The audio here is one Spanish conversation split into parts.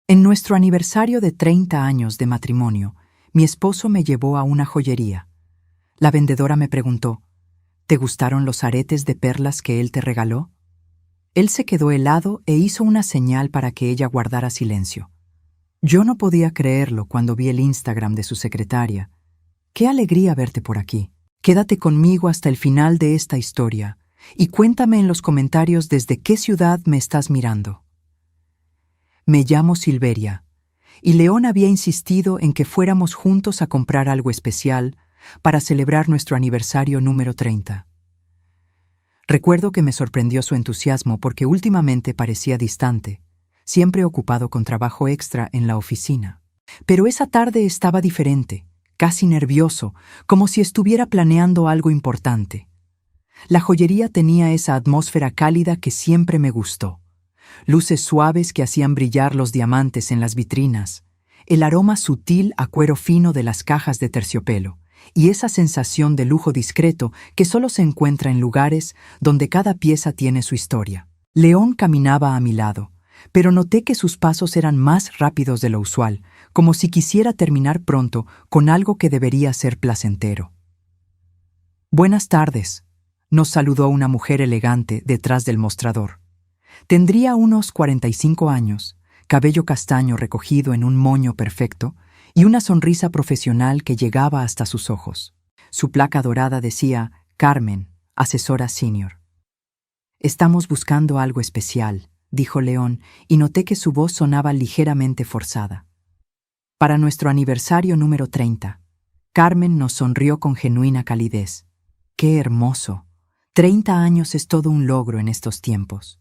En nuestro aniversario de 30 años de matrimonio, mi esposo me llevó a una joyería. La vendedora me preguntó, ¿te gustaron los aretes de perlas que él te regaló? Él se quedó helado e hizo una señal para que ella guardara silencio. Yo no podía creerlo cuando vi el Instagram de su secretaria. ¡Qué alegría verte por aquí! Quédate conmigo hasta el final de esta historia y cuéntame en los comentarios desde qué ciudad me estás mirando. Me llamo Silveria, y León había insistido en que fuéramos juntos a comprar algo especial para celebrar nuestro aniversario número 30. Recuerdo que me sorprendió su entusiasmo porque últimamente parecía distante, siempre ocupado con trabajo extra en la oficina. Pero esa tarde estaba diferente, casi nervioso, como si estuviera planeando algo importante. La joyería tenía esa atmósfera cálida que siempre me gustó. Luces suaves que hacían brillar los diamantes en las vitrinas, el aroma sutil a cuero fino de las cajas de terciopelo y esa sensación de lujo discreto que solo se encuentra en lugares donde cada pieza tiene su historia. León caminaba a mi lado, pero noté que sus pasos eran más rápidos de lo usual, como si quisiera terminar pronto con algo que debería ser placentero. «Buenas tardes», nos saludó una mujer elegante detrás del mostrador. Tendría unos 45 años, cabello castaño recogido en un moño perfecto y una sonrisa profesional que llegaba hasta sus ojos. Su placa dorada decía Carmen, asesora senior. «Estamos buscando algo especial», dijo León, y noté que su voz sonaba ligeramente forzada. «Para nuestro aniversario número 30. Carmen nos sonrió con genuina calidez. «¡Qué hermoso! 30 años es todo un logro en estos tiempos».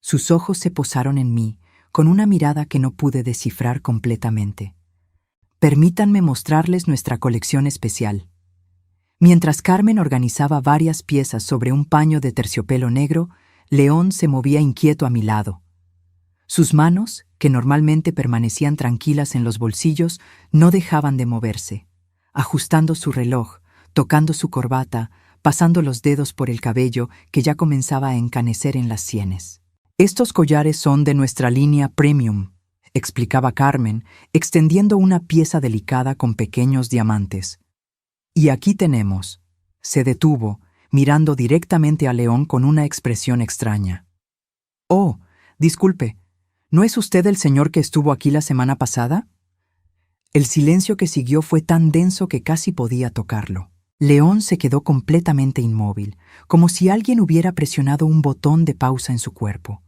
Sus ojos se posaron en mí, con una mirada que no pude descifrar completamente. «Permítanme mostrarles nuestra colección especial». Mientras Carmen organizaba varias piezas sobre un paño de terciopelo negro, León se movía inquieto a mi lado. Sus manos, que normalmente permanecían tranquilas en los bolsillos, no dejaban de moverse, ajustando su reloj, tocando su corbata, pasando los dedos por el cabello que ya comenzaba a encanecer en las sienes. «Estos collares son de nuestra línea Premium», explicaba Carmen, extendiendo una pieza delicada con pequeños diamantes. «Y aquí tenemos». Se detuvo, mirando directamente a León con una expresión extraña. «Oh, disculpe, ¿no es usted el señor que estuvo aquí la semana pasada?» El silencio que siguió fue tan denso que casi podía tocarlo. León se quedó completamente inmóvil, como si alguien hubiera presionado un botón de pausa en su cuerpo.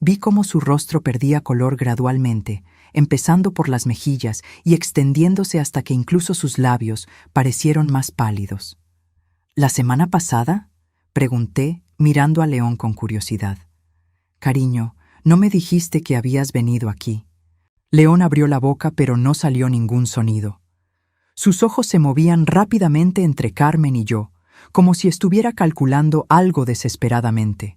Vi cómo su rostro perdía color gradualmente, empezando por las mejillas y extendiéndose hasta que incluso sus labios parecieron más pálidos. «¿La semana pasada?», pregunté, mirando a León con curiosidad. «Cariño, no me dijiste que habías venido aquí». León abrió la boca, pero no salió ningún sonido. Sus ojos se movían rápidamente entre Carmen y yo, como si estuviera calculando algo desesperadamente.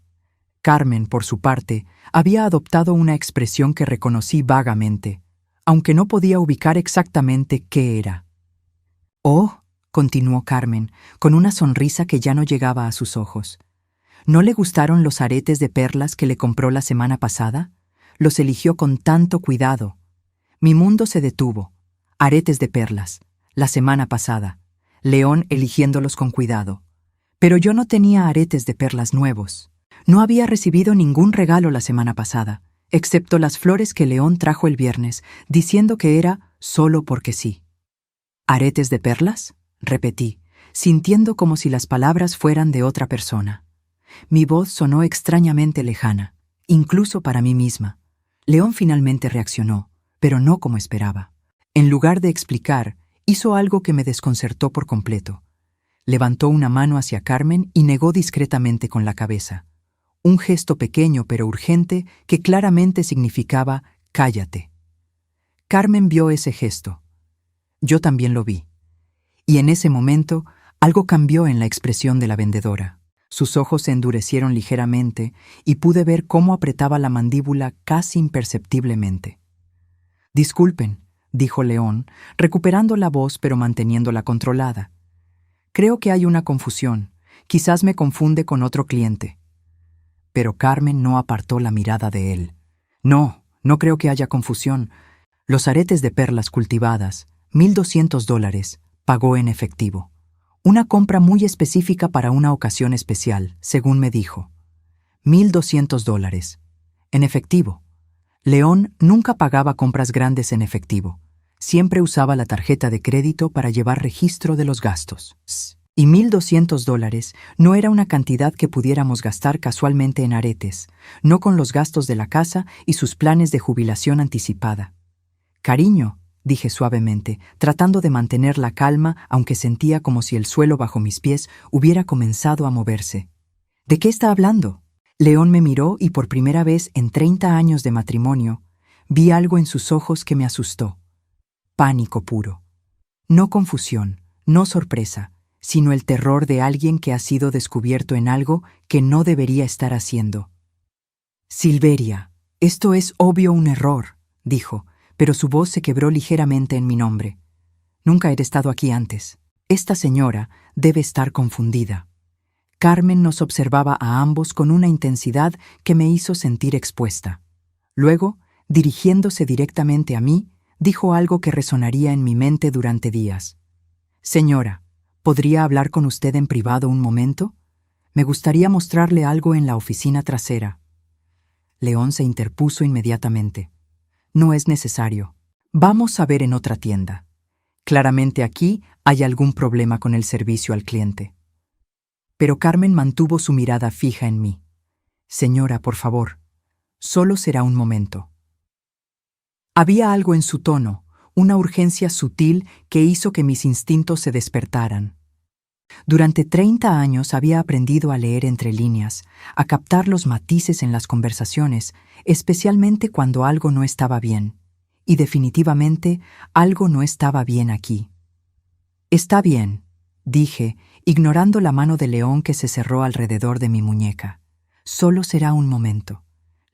Carmen, por su parte, había adoptado una expresión que reconocí vagamente, aunque no podía ubicar exactamente qué era. «Oh», continuó Carmen, con una sonrisa que ya no llegaba a sus ojos. «¿No le gustaron los aretes de perlas que le compró la semana pasada? Los eligió con tanto cuidado». Mi mundo se detuvo. Aretes de perlas, la semana pasada. León eligiéndolos con cuidado. Pero yo no tenía aretes de perlas nuevos. No había recibido ningún regalo la semana pasada, excepto las flores que León trajo el viernes, diciendo que era solo porque sí. «¿Aretes de perlas?», repetí, sintiendo como si las palabras fueran de otra persona. Mi voz sonó extrañamente lejana, incluso para mí misma. León finalmente reaccionó, pero no como esperaba. En lugar de explicar, hizo algo que me desconcertó por completo. Levantó una mano hacia Carmen y negó discretamente con la cabeza. Un gesto pequeño pero urgente que claramente significaba «cállate». Carmen vio ese gesto. Yo también lo vi. Y en ese momento, algo cambió en la expresión de la vendedora. Sus ojos se endurecieron ligeramente y pude ver cómo apretaba la mandíbula casi imperceptiblemente. «Disculpen», dijo León, recuperando la voz pero manteniéndola controlada. «Creo que hay una confusión. Quizás me confunde con otro cliente». Pero Carmen no apartó la mirada de él. «No, No creo que haya confusión. Los aretes de perlas cultivadas, $1,200, pagó en efectivo. Una compra muy específica para una ocasión especial, según me dijo. $1,200. En efectivo. León nunca pagaba compras grandes en efectivo. Siempre usaba la tarjeta de crédito para llevar registro de los gastos. Y $1,200 no era una cantidad que pudiéramos gastar casualmente en aretes, no con los gastos de la casa y sus planes de jubilación anticipada. Cariño, dije suavemente, tratando de mantener la calma, aunque sentía como si el suelo bajo mis pies hubiera comenzado a moverse. ¿De qué está hablando? León me miró y por primera vez en 30 años de matrimonio, vi algo en sus ojos que me asustó. Pánico puro. No confusión, no sorpresa, sino el terror de alguien que ha sido descubierto en algo que no debería estar haciendo. Silveria, esto es obvio un error, dijo, pero su voz se quebró ligeramente en mi nombre. Nunca he estado aquí antes. Esta señora debe estar confundida. Carmen nos observaba a ambos con una intensidad que me hizo sentir expuesta. Luego, dirigiéndose directamente a mí, dijo algo que resonaría en mi mente durante días. Señora, ¿podría hablar con usted en privado un momento? Me gustaría mostrarle algo en la oficina trasera. León se interpuso inmediatamente. No es necesario. Vamos a ver en otra tienda. Claramente aquí hay algún problema con el servicio al cliente. Pero Carmen mantuvo su mirada fija en mí. Señora, por favor, solo será un momento. Había algo en su tono, una urgencia sutil que hizo que mis instintos se despertaran. Durante 30 años había aprendido a leer entre líneas, a captar los matices en las conversaciones, especialmente cuando algo no estaba bien. Y definitivamente algo no estaba bien aquí. Está bien, dije, ignorando la mano de León que se cerró alrededor de mi muñeca. Solo será un momento.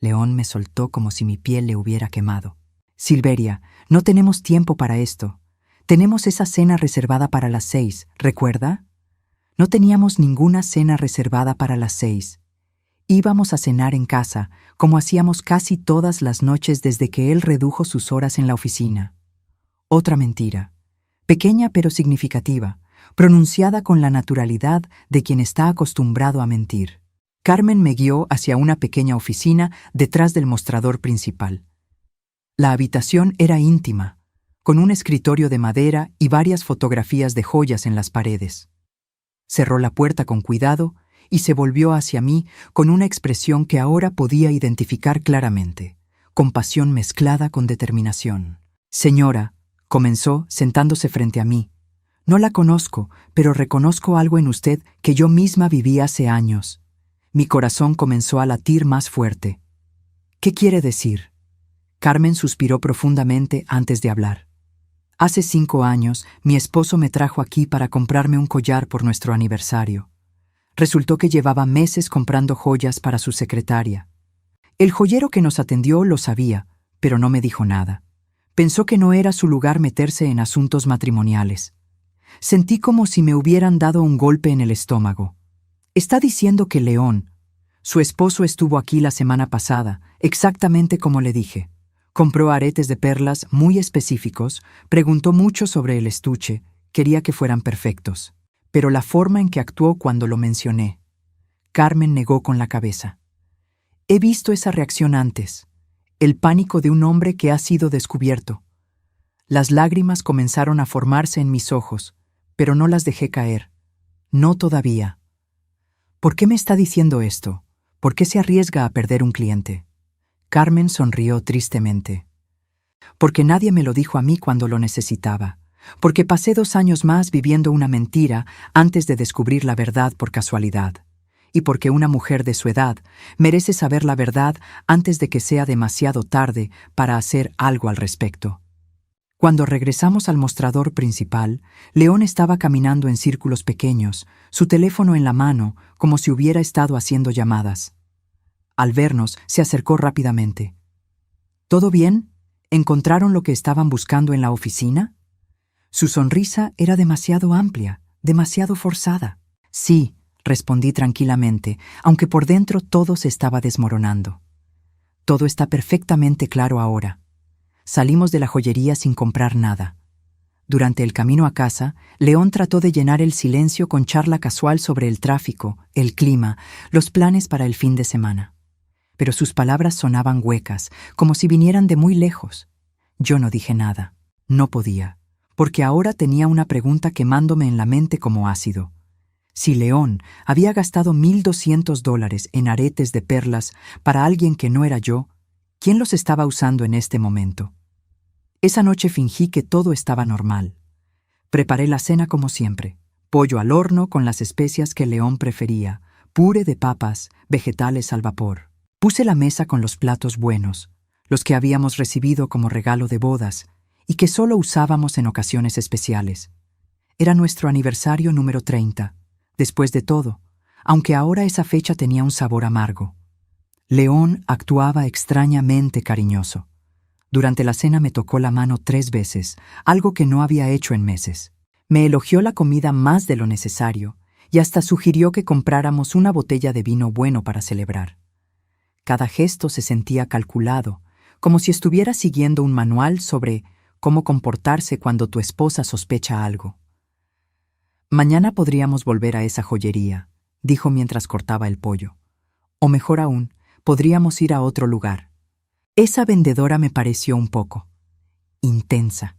León me soltó como si mi piel le hubiera quemado. Silveria, no tenemos tiempo para esto. Tenemos esa cena reservada para las 6, ¿recuerda? No teníamos ninguna cena reservada para las 6. Íbamos a cenar en casa, como hacíamos casi todas las noches desde que él redujo sus horas en la oficina. Otra mentira, pequeña pero significativa, pronunciada con la naturalidad de quien está acostumbrado a mentir. Carmen me guió hacia una pequeña oficina detrás del mostrador principal. La habitación era íntima, con un escritorio de madera y varias fotografías de joyas en las paredes. Cerró la puerta con cuidado y se volvió hacia mí con una expresión que ahora podía identificar claramente, compasión mezclada con determinación. Señora, comenzó sentándose frente a mí. No la conozco, pero reconozco algo en usted que yo misma viví hace años. Mi corazón comenzó a latir más fuerte. ¿Qué quiere decir? Carmen suspiró profundamente antes de hablar. Hace 5 años, mi esposo me trajo aquí para comprarme un collar por nuestro aniversario. Resultó que llevaba meses comprando joyas para su secretaria. El joyero que nos atendió lo sabía, pero no me dijo nada. Pensó que no era su lugar meterse en asuntos matrimoniales. Sentí como si me hubieran dado un golpe en el estómago. Está diciendo que León, su esposo, estuvo aquí la semana pasada, exactamente como le dije. Compró aretes de perlas muy específicos, preguntó mucho sobre el estuche, quería que fueran perfectos. Pero la forma en que actuó cuando lo mencioné. Carmen negó con la cabeza. He visto esa reacción antes, el pánico de un hombre que ha sido descubierto. Las lágrimas comenzaron a formarse en mis ojos, pero no las dejé caer. No todavía. ¿Por qué me está diciendo esto? ¿Por qué se arriesga a perder un cliente? Carmen sonrió tristemente. Porque nadie me lo dijo a mí cuando lo necesitaba. Porque pasé 2 años más viviendo una mentira antes de descubrir la verdad por casualidad. Y porque una mujer de su edad merece saber la verdad antes de que sea demasiado tarde para hacer algo al respecto. Cuando regresamos al mostrador principal, León estaba caminando en círculos pequeños, su teléfono en la mano, como si hubiera estado haciendo llamadas. Al vernos, se acercó rápidamente. ¿Todo bien? ¿Encontraron lo que estaban buscando en la oficina? Su sonrisa era demasiado amplia, demasiado forzada. Sí, respondí tranquilamente, aunque por dentro todo se estaba desmoronando. Todo está perfectamente claro ahora. Salimos de la joyería sin comprar nada. Durante el camino a casa, León trató de llenar el silencio con charla casual sobre el tráfico, el clima, los planes para el fin de semana. Pero sus palabras sonaban huecas, como si vinieran de muy lejos. Yo no dije nada. No podía, porque ahora tenía una pregunta quemándome en la mente como ácido. Si León había gastado $1,200 en aretes de perlas para alguien que no era yo, ¿quién los estaba usando en este momento? Esa noche fingí que todo estaba normal. Preparé la cena como siempre. Pollo al horno con las especias que León prefería, puré de papas, vegetales al vapor. Puse la mesa con los platos buenos, los que habíamos recibido como regalo de bodas y que solo usábamos en ocasiones especiales. Era nuestro aniversario número 30. Después de todo, aunque ahora esa fecha tenía un sabor amargo. León actuaba extrañamente cariñoso. Durante la cena me tocó la mano 3 veces, algo que no había hecho en meses. Me elogió la comida más de lo necesario y hasta sugirió que compráramos una botella de vino bueno para celebrar. Cada gesto se sentía calculado, como si estuviera siguiendo un manual sobre cómo comportarse cuando tu esposa sospecha algo. Mañana podríamos volver a esa joyería, dijo mientras cortaba el pollo. O mejor aún, podríamos ir a otro lugar. Esa vendedora me pareció un poco intensa.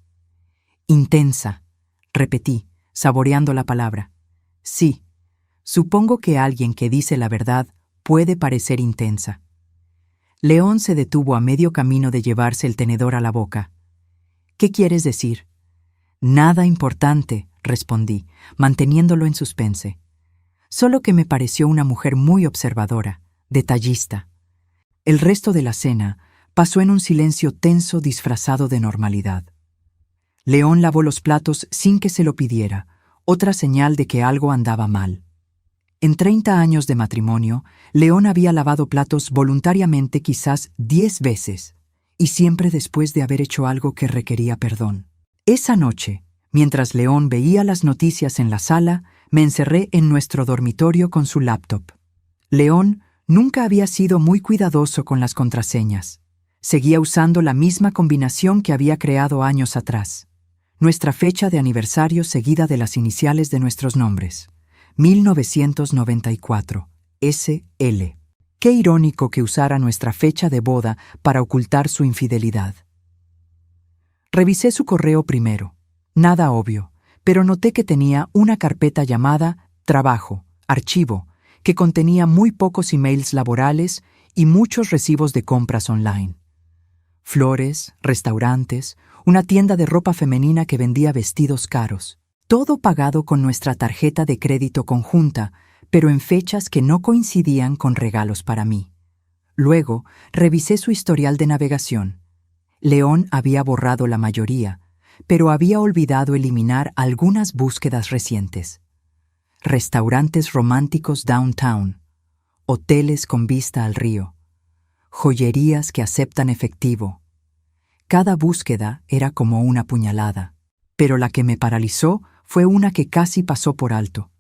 Intensa, repetí, saboreando la palabra. Sí, supongo que alguien que dice la verdad puede parecer intensa. León se detuvo a medio camino de llevarse el tenedor a la boca. ¿Qué quieres decir? Nada importante, respondí, manteniéndolo en suspense. Solo que me pareció una mujer muy observadora, detallista. El resto de la cena pasó en un silencio tenso disfrazado de normalidad. León lavó los platos sin que se lo pidiera, otra señal de que algo andaba mal. En 30 años de matrimonio, León había lavado platos voluntariamente quizás 10 veces, y siempre después de haber hecho algo que requería perdón. Esa noche, mientras León veía las noticias en la sala, me encerré en nuestro dormitorio con su laptop. León nunca había sido muy cuidadoso con las contraseñas. Seguía usando la misma combinación que había creado años atrás. Nuestra fecha de aniversario seguida de las iniciales de nuestros nombres. 1994. SL. Qué irónico que usara nuestra fecha de boda para ocultar su infidelidad. Revisé su correo primero. Nada obvio, pero noté que tenía una carpeta llamada Trabajo, Archivo, que contenía muy pocos emails laborales y muchos recibos de compras online. Flores, restaurantes, una tienda de ropa femenina que vendía vestidos caros. Todo pagado con nuestra tarjeta de crédito conjunta, pero en fechas que no coincidían con regalos para mí. Luego, revisé su historial de navegación. León había borrado la mayoría, pero había olvidado eliminar algunas búsquedas recientes. Restaurantes románticos downtown, hoteles con vista al río, joyerías que aceptan efectivo. Cada búsqueda era como una puñalada, pero la que me paralizó fue una que casi pasó por alto.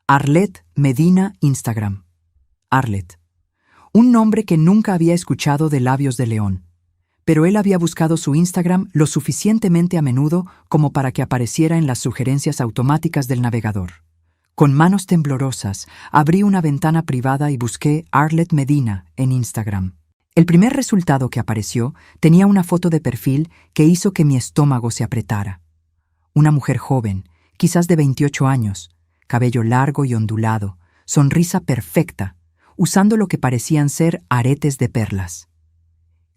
Arlette Medina Instagram. Arlette. Un nombre que nunca había escuchado de labios de León. Pero él había buscado su Instagram lo suficientemente a menudo como para que apareciera en las sugerencias automáticas del navegador. Con manos temblorosas, abrí una ventana privada y busqué Arlette Medina en Instagram. El primer resultado que apareció tenía una foto de perfil que hizo que mi estómago se apretara. Una mujer joven, quizás de 28 años, cabello largo y ondulado, sonrisa perfecta, usando lo que parecían ser aretes de perlas.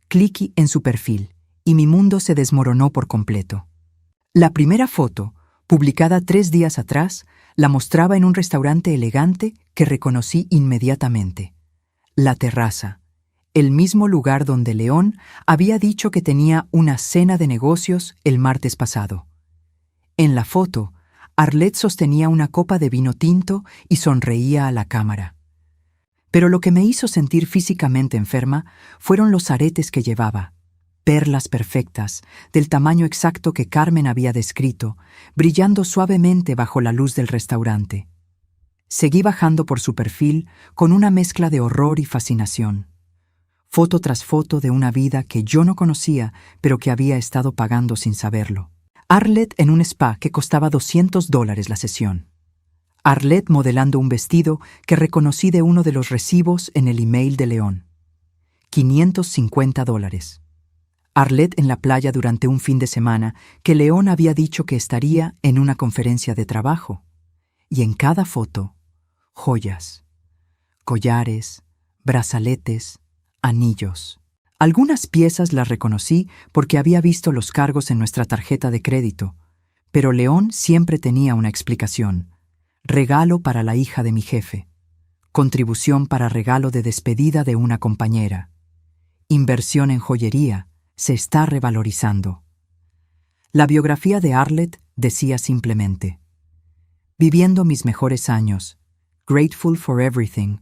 Cliqué en su perfil y mi mundo se desmoronó por completo. La primera foto, publicada 3 días atrás, la mostraba en un restaurante elegante que reconocí inmediatamente. La Terraza, el mismo lugar donde León había dicho que tenía una cena de negocios el martes pasado. En la foto, Arlette sostenía una copa de vino tinto y sonreía a la cámara. Pero lo que me hizo sentir físicamente enferma fueron los aretes que llevaba, perlas perfectas, del tamaño exacto que Carmen había descrito, brillando suavemente bajo la luz del restaurante. Seguí bajando por su perfil con una mezcla de horror y fascinación. foto tras foto de una vida que yo no conocía, pero que había estado pagando sin saberlo. Arlette en un spa que costaba $200 la sesión. Arlette modelando un vestido que reconocí de uno de los recibos en el email de León. $550. Arlette en la playa durante un fin de semana que León había dicho que estaría en una conferencia de trabajo. Y en cada foto, joyas, collares, brazaletes, anillos. Algunas piezas las reconocí porque había visto los cargos en nuestra tarjeta de crédito, pero León siempre tenía una explicación. Regalo para la hija de mi jefe. Contribución para regalo de despedida de una compañera. Inversión en joyería. Se está revalorizando. La biografía de Arlette decía simplemente: viviendo mis mejores años, grateful for everything.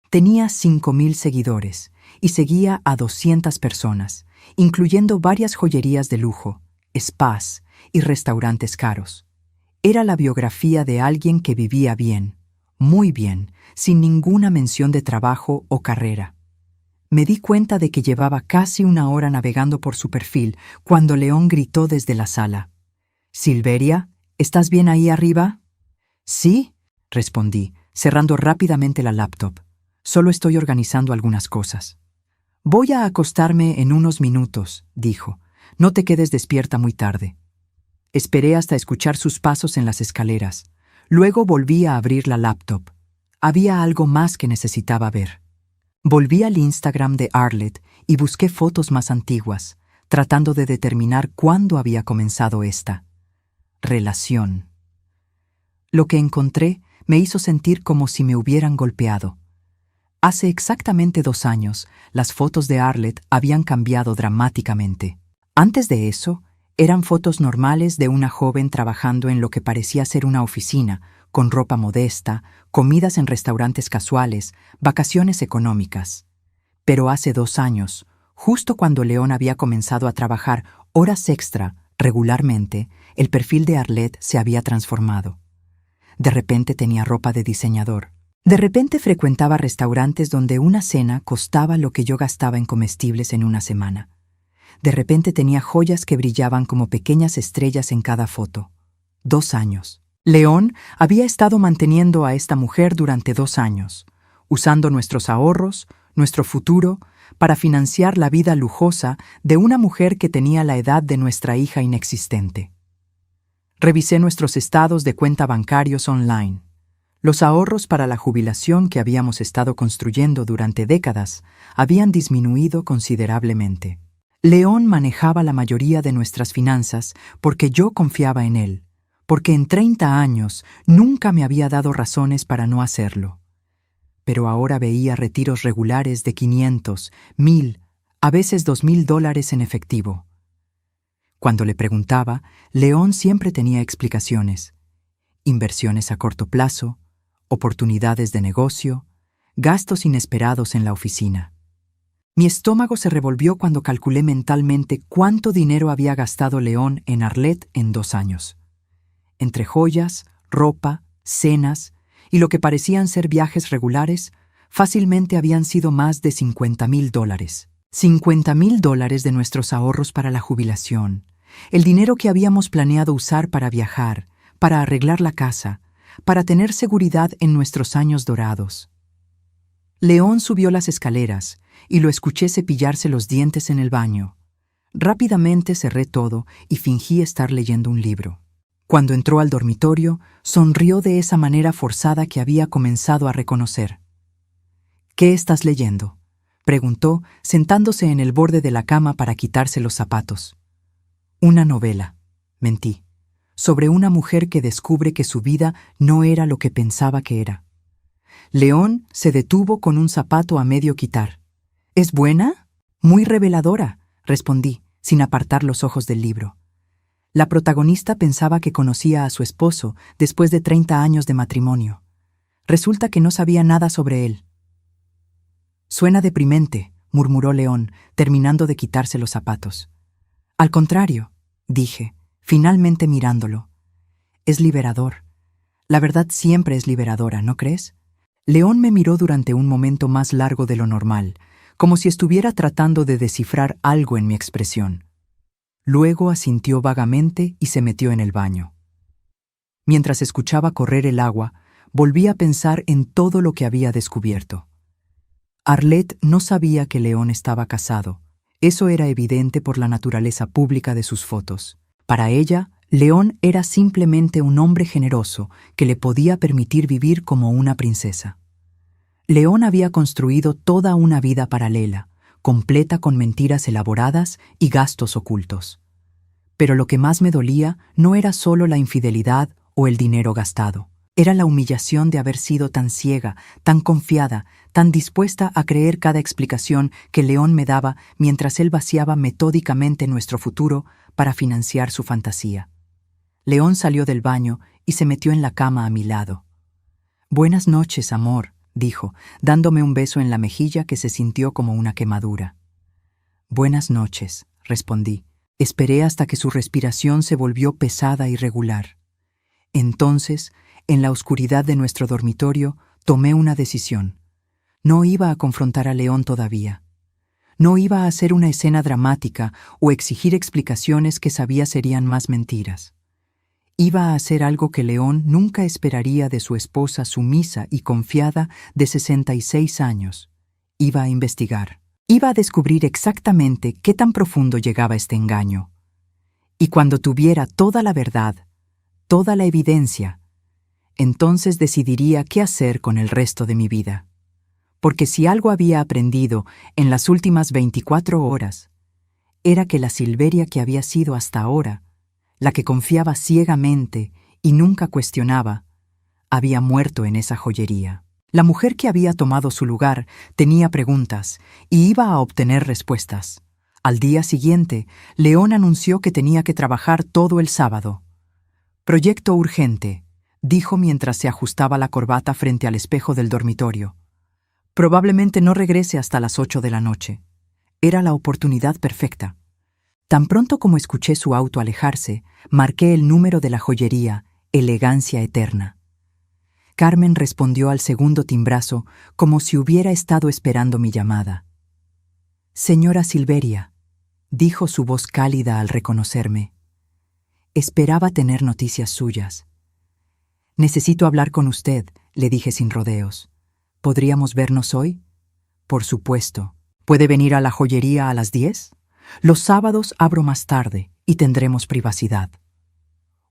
Tenía 5,000 seguidores y seguía a 200 personas, incluyendo varias joyerías de lujo, spas y restaurantes caros. Era la biografía de alguien que vivía bien, muy bien, sin ninguna mención de trabajo o carrera. Me di cuenta de que llevaba casi una hora navegando por su perfil cuando León gritó desde la sala: «Silveria, ¿estás bien ahí arriba?» «Sí», respondí, cerrando rápidamente la laptop. «Solo estoy organizando algunas cosas». «Voy a acostarme en unos minutos», dijo. «No te quedes despierta muy tarde». Esperé hasta escuchar sus pasos en las escaleras. Luego volví a abrir la laptop. Había algo más que necesitaba ver. Volví al Instagram de Arlette y busqué fotos más antiguas, tratando de determinar cuándo había comenzado esta relación. Lo que encontré me hizo sentir como si me hubieran golpeado. Hace exactamente 2 años, las fotos de Arlette habían cambiado dramáticamente. Antes de eso, eran fotos normales de una joven trabajando en lo que parecía ser una oficina, con ropa modesta, comidas en restaurantes casuales, vacaciones económicas. Pero hace 2 años, justo cuando León había comenzado a trabajar horas extra regularmente, el perfil de Arlette se había transformado. De repente tenía ropa de diseñador. De repente frecuentaba restaurantes donde una cena costaba lo que yo gastaba en comestibles en una semana. De repente tenía joyas que brillaban como pequeñas estrellas en cada foto. 2 años. León había estado manteniendo a esta mujer durante 2 años, usando nuestros ahorros, nuestro futuro, para financiar la vida lujosa de una mujer que tenía la edad de nuestra hija inexistente. Revisé nuestros estados de cuenta bancarios online. Los ahorros para la jubilación que habíamos estado construyendo durante décadas habían disminuido considerablemente. León manejaba la mayoría de nuestras finanzas porque yo confiaba en él, porque en 30 años nunca me había dado razones para no hacerlo. Pero ahora veía retiros regulares de 500, 1,000, a veces $2,000 en efectivo. Cuando le preguntaba, León siempre tenía explicaciones. Inversiones a corto plazo, oportunidades de negocio, gastos inesperados en la oficina. Mi estómago se revolvió cuando calculé mentalmente cuánto dinero había gastado León en Arlette en 2 años. Entre joyas, ropa, cenas y lo que parecían ser viajes regulares, fácilmente habían sido más de $50,000. $50,000 de nuestros ahorros para la jubilación, el dinero que habíamos planeado usar para viajar, para arreglar la casa, para tener seguridad en nuestros años dorados. León subió las escaleras y lo escuché cepillarse los dientes en el baño. Rápidamente cerré todo y fingí estar leyendo un libro. Cuando entró al dormitorio, sonrió de esa manera forzada que había comenzado a reconocer. «¿Qué estás leyendo?», preguntó, sentándose en el borde de la cama para quitarse los zapatos. «Una novela», mentí, sobre una mujer que descubre que su vida no era lo que pensaba que era. León se detuvo con un zapato a medio quitar. «¿Es buena?» «Muy reveladora», respondí, sin apartar los ojos del libro. La protagonista pensaba que conocía a su esposo después de 30 años de matrimonio. Resulta que no sabía nada sobre él. «Suena deprimente», murmuró León, terminando de quitarse los zapatos. «Al contrario», dije, finalmente mirándolo. «Es liberador. La verdad siempre es liberadora, ¿no crees?» León me miró durante un momento más largo de lo normal, como si estuviera tratando de descifrar algo en mi expresión. Luego asintió vagamente y se metió en el baño. Mientras escuchaba correr el agua, volví a pensar en todo lo que había descubierto. Arlette no sabía que León estaba casado. Eso era evidente por la naturaleza pública de sus fotos. Para ella, León era simplemente un hombre generoso que le podía permitir vivir como una princesa. León había construido toda una vida paralela, completa con mentiras elaboradas y gastos ocultos. Pero lo que más me dolía no era solo la infidelidad o el dinero gastado. Era la humillación de haber sido tan ciega, tan confiada, tan dispuesta a creer cada explicación que León me daba mientras él vaciaba metódicamente nuestro futuro para financiar su fantasía. León salió del baño y se metió en la cama a mi lado. «Buenas noches, amor», dijo, dándome un beso en la mejilla que se sintió como una quemadura. «Buenas noches», respondí. Esperé hasta que su respiración se volvió pesada y regular. Entonces, en la oscuridad de nuestro dormitorio, tomé una decisión. No iba a confrontar a León todavía. No iba a hacer una escena dramática o exigir explicaciones que sabía serían más mentiras. Iba a hacer algo que León nunca esperaría de su esposa sumisa y confiada de 66 años. Iba a investigar. Iba a descubrir exactamente qué tan profundo llegaba este engaño. Y cuando tuviera toda la verdad, toda la evidencia, entonces decidiría qué hacer con el resto de mi vida. Porque si algo había aprendido en las últimas 24 horas, era que la Silveria que había sido hasta ahora, la que confiaba ciegamente y nunca cuestionaba, había muerto en esa joyería. La mujer que había tomado su lugar tenía preguntas y iba a obtener respuestas. Al día siguiente, León anunció que tenía que trabajar todo el sábado. «Proyecto urgente», dijo mientras se ajustaba la corbata frente al espejo del dormitorio. «Probablemente no regrese hasta las 8 de la noche». Era la oportunidad perfecta. Tan pronto como escuché su auto alejarse, marqué el número de la joyería, Elegancia Eterna. Carmen respondió al segundo timbrazo como si hubiera estado esperando mi llamada. «Señora Silveria», dijo su voz cálida al reconocerme. «Esperaba tener noticias suyas». «Necesito hablar con usted», le dije sin rodeos. «¿Podríamos vernos hoy?» «Por supuesto. ¿Puede venir a la joyería a las 10? Los sábados abro más tarde y tendremos privacidad».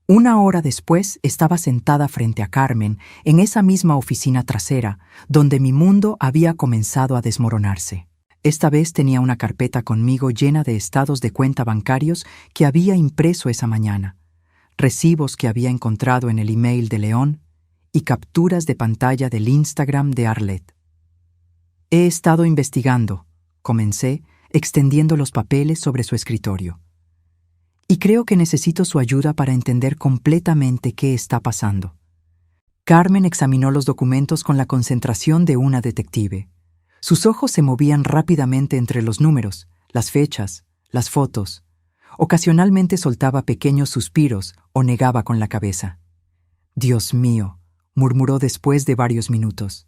Una hora después estaba sentada frente a Carmen en esa misma oficina trasera donde mi mundo había comenzado a desmoronarse. Esta vez tenía una carpeta conmigo llena de estados de cuenta bancarios que había impreso esa mañana, recibos que había encontrado en el email de León y capturas de pantalla del Instagram de Arlette. «He estado investigando», comencé, extendiendo los papeles sobre su escritorio. «Y creo que necesito su ayuda para entender completamente qué está pasando». Carmen examinó los documentos con la concentración de una detective. Sus ojos se movían rápidamente entre los números, las fechas, las fotos. Ocasionalmente soltaba pequeños suspiros o negaba con la cabeza. «Dios mío», murmuró después de varios minutos.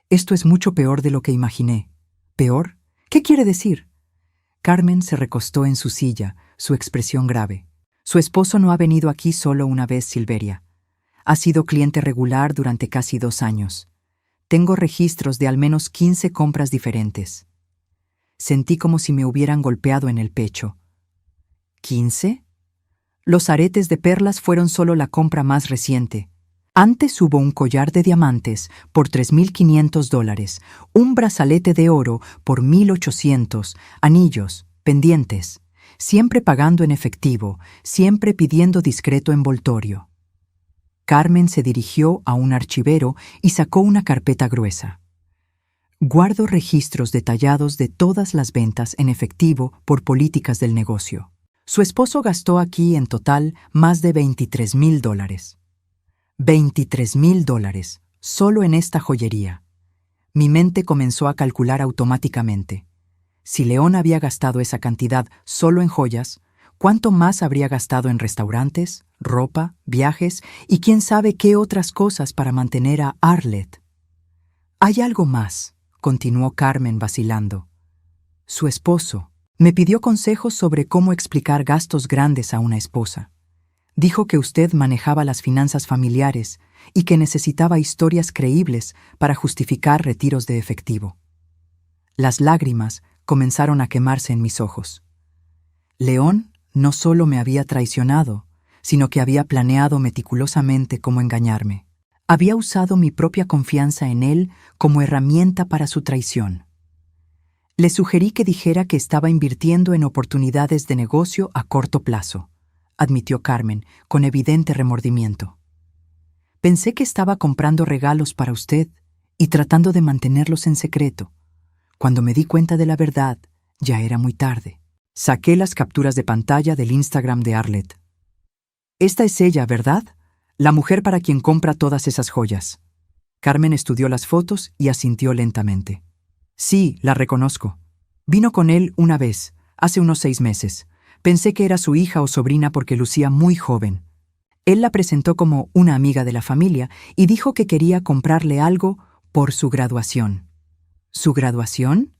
«Esto es mucho peor de lo que imaginé». «¿Peor? ¿Qué quiere decir?» Carmen se recostó en su silla, su expresión grave. «Su esposo no ha venido aquí solo una vez, Silveria. Ha sido cliente regular durante casi 2 años. Tengo registros de al menos 15 compras diferentes». Sentí como si me hubieran golpeado en el pecho. ¿15? Los aretes de perlas fueron solo la compra más reciente. Antes hubo un collar de diamantes por $3,500, un brazalete de oro por $1,800, anillos, pendientes, siempre pagando en efectivo, siempre pidiendo discreto envoltorio. Carmen se dirigió a un archivero y sacó una carpeta gruesa. «Guardo registros detallados de todas las ventas en efectivo por políticas del negocio. Su esposo gastó aquí en total más de $23,000. $23,000, solo en esta joyería». Mi mente comenzó a calcular automáticamente. Si León había gastado esa cantidad solo en joyas, ¿cuánto más habría gastado en restaurantes, ropa, viajes y quién sabe qué otras cosas para mantener a Arlette? «Hay algo más», continuó Carmen vacilando. Su esposo me pidió consejos sobre cómo explicar gastos grandes a una esposa. Dijo que usted manejaba las finanzas familiares y que necesitaba historias creíbles para justificar retiros de efectivo. Las lágrimas comenzaron a quemarse en mis ojos. León no solo me había traicionado, sino que había planeado meticulosamente cómo engañarme. Había usado mi propia confianza en él como herramienta para su traición. Le sugerí que dijera que estaba invirtiendo en oportunidades de negocio a corto plazo, admitió Carmen, con evidente remordimiento. Pensé que estaba comprando regalos para usted y tratando de mantenerlos en secreto. Cuando me di cuenta de la verdad, ya era muy tarde. Saqué las capturas de pantalla del Instagram de Arlette. Esta es ella, ¿verdad? La mujer para quien compra todas esas joyas. Carmen estudió las fotos y asintió lentamente. Sí, la reconozco. Vino con él una vez, hace unos 6 meses. Pensé que era su hija o sobrina porque lucía muy joven. Él la presentó como una amiga de la familia y dijo que quería comprarle algo por su graduación. ¿Su graduación?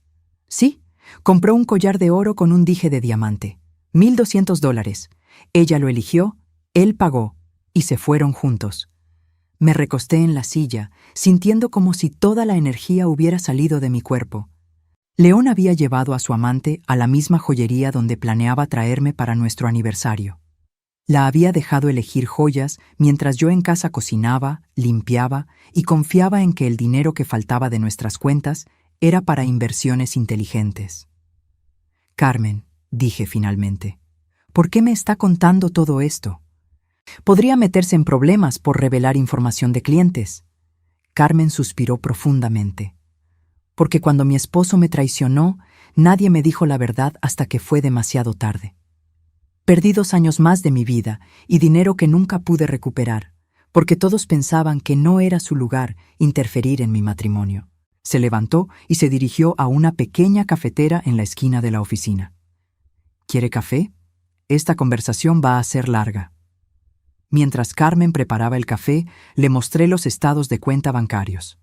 Sí, compró un collar de oro con un dije de diamante. $1,200. Ella lo eligió, él pagó, y se fueron juntos. Me recosté en la silla, sintiendo como si toda la energía hubiera salido de mi cuerpo. León había llevado a su amante a la misma joyería donde planeaba traerme para nuestro aniversario. La había dejado elegir joyas mientras yo en casa cocinaba, limpiaba y confiaba en que el dinero que faltaba de nuestras cuentas era para inversiones inteligentes. Carmen, dije finalmente, ¿por qué me está contando todo esto? Podría meterse en problemas por revelar información de clientes. Carmen suspiró profundamente. Porque cuando mi esposo me traicionó, nadie me dijo la verdad hasta que fue demasiado tarde. Perdí 2 años más de mi vida y dinero que nunca pude recuperar, porque todos pensaban que no era su lugar interferir en mi matrimonio. Se levantó y se dirigió a una pequeña cafetera en la esquina de la oficina. ¿Quiere café? Esta conversación va a ser larga. Mientras Carmen preparaba el café, le mostré los estados de cuenta bancarios.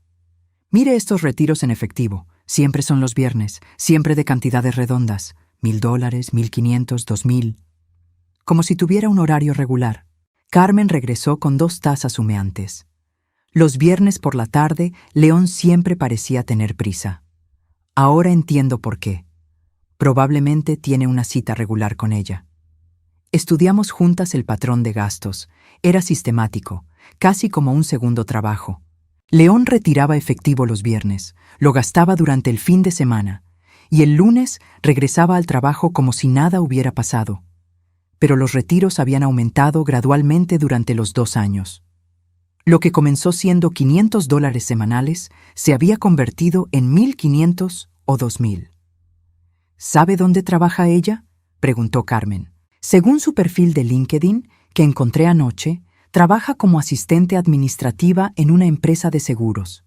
Mire estos retiros en efectivo. Siempre son los viernes, siempre de cantidades redondas. $1,000, 1,500, 2,000. Como si tuviera un horario regular. Carmen regresó con 2 tazas humeantes. Los viernes por la tarde, León siempre parecía tener prisa. Ahora entiendo por qué. Probablemente tiene una cita regular con ella. Estudiamos juntas el patrón de gastos. Era sistemático, casi como un segundo trabajo. León retiraba efectivo los viernes, lo gastaba durante el fin de semana, y el lunes regresaba al trabajo como si nada hubiera pasado. Pero los retiros habían aumentado gradualmente durante los 2 años. Lo que comenzó siendo $500 semanales se había convertido en 1,500 o 2,000. ¿Sabe dónde trabaja ella?, preguntó Carmen. Según su perfil de LinkedIn, que encontré anoche, trabaja como asistente administrativa en una empresa de seguros.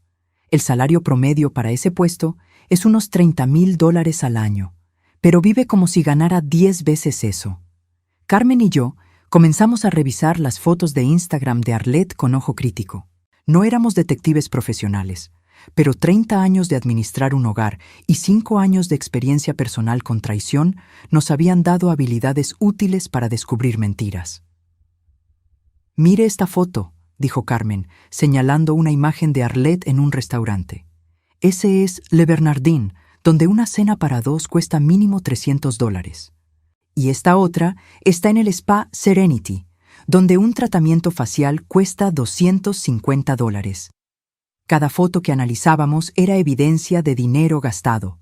El salario promedio para ese puesto es unos $30,000 al año, pero vive como si ganara 10 veces eso. Carmen y yo comenzamos a revisar las fotos de Instagram de Arlette con ojo crítico. No éramos detectives profesionales, pero 30 años de administrar un hogar y 5 años de experiencia personal con traición nos habían dado habilidades útiles para descubrir mentiras. «Mire esta foto», dijo Carmen, señalando una imagen de Arlette en un restaurante. «Ese es Le Bernardin, donde una cena para 2 cuesta mínimo $300. Y esta otra está en el spa Serenity, donde un tratamiento facial cuesta $250. Cada foto que analizábamos era evidencia de dinero gastado,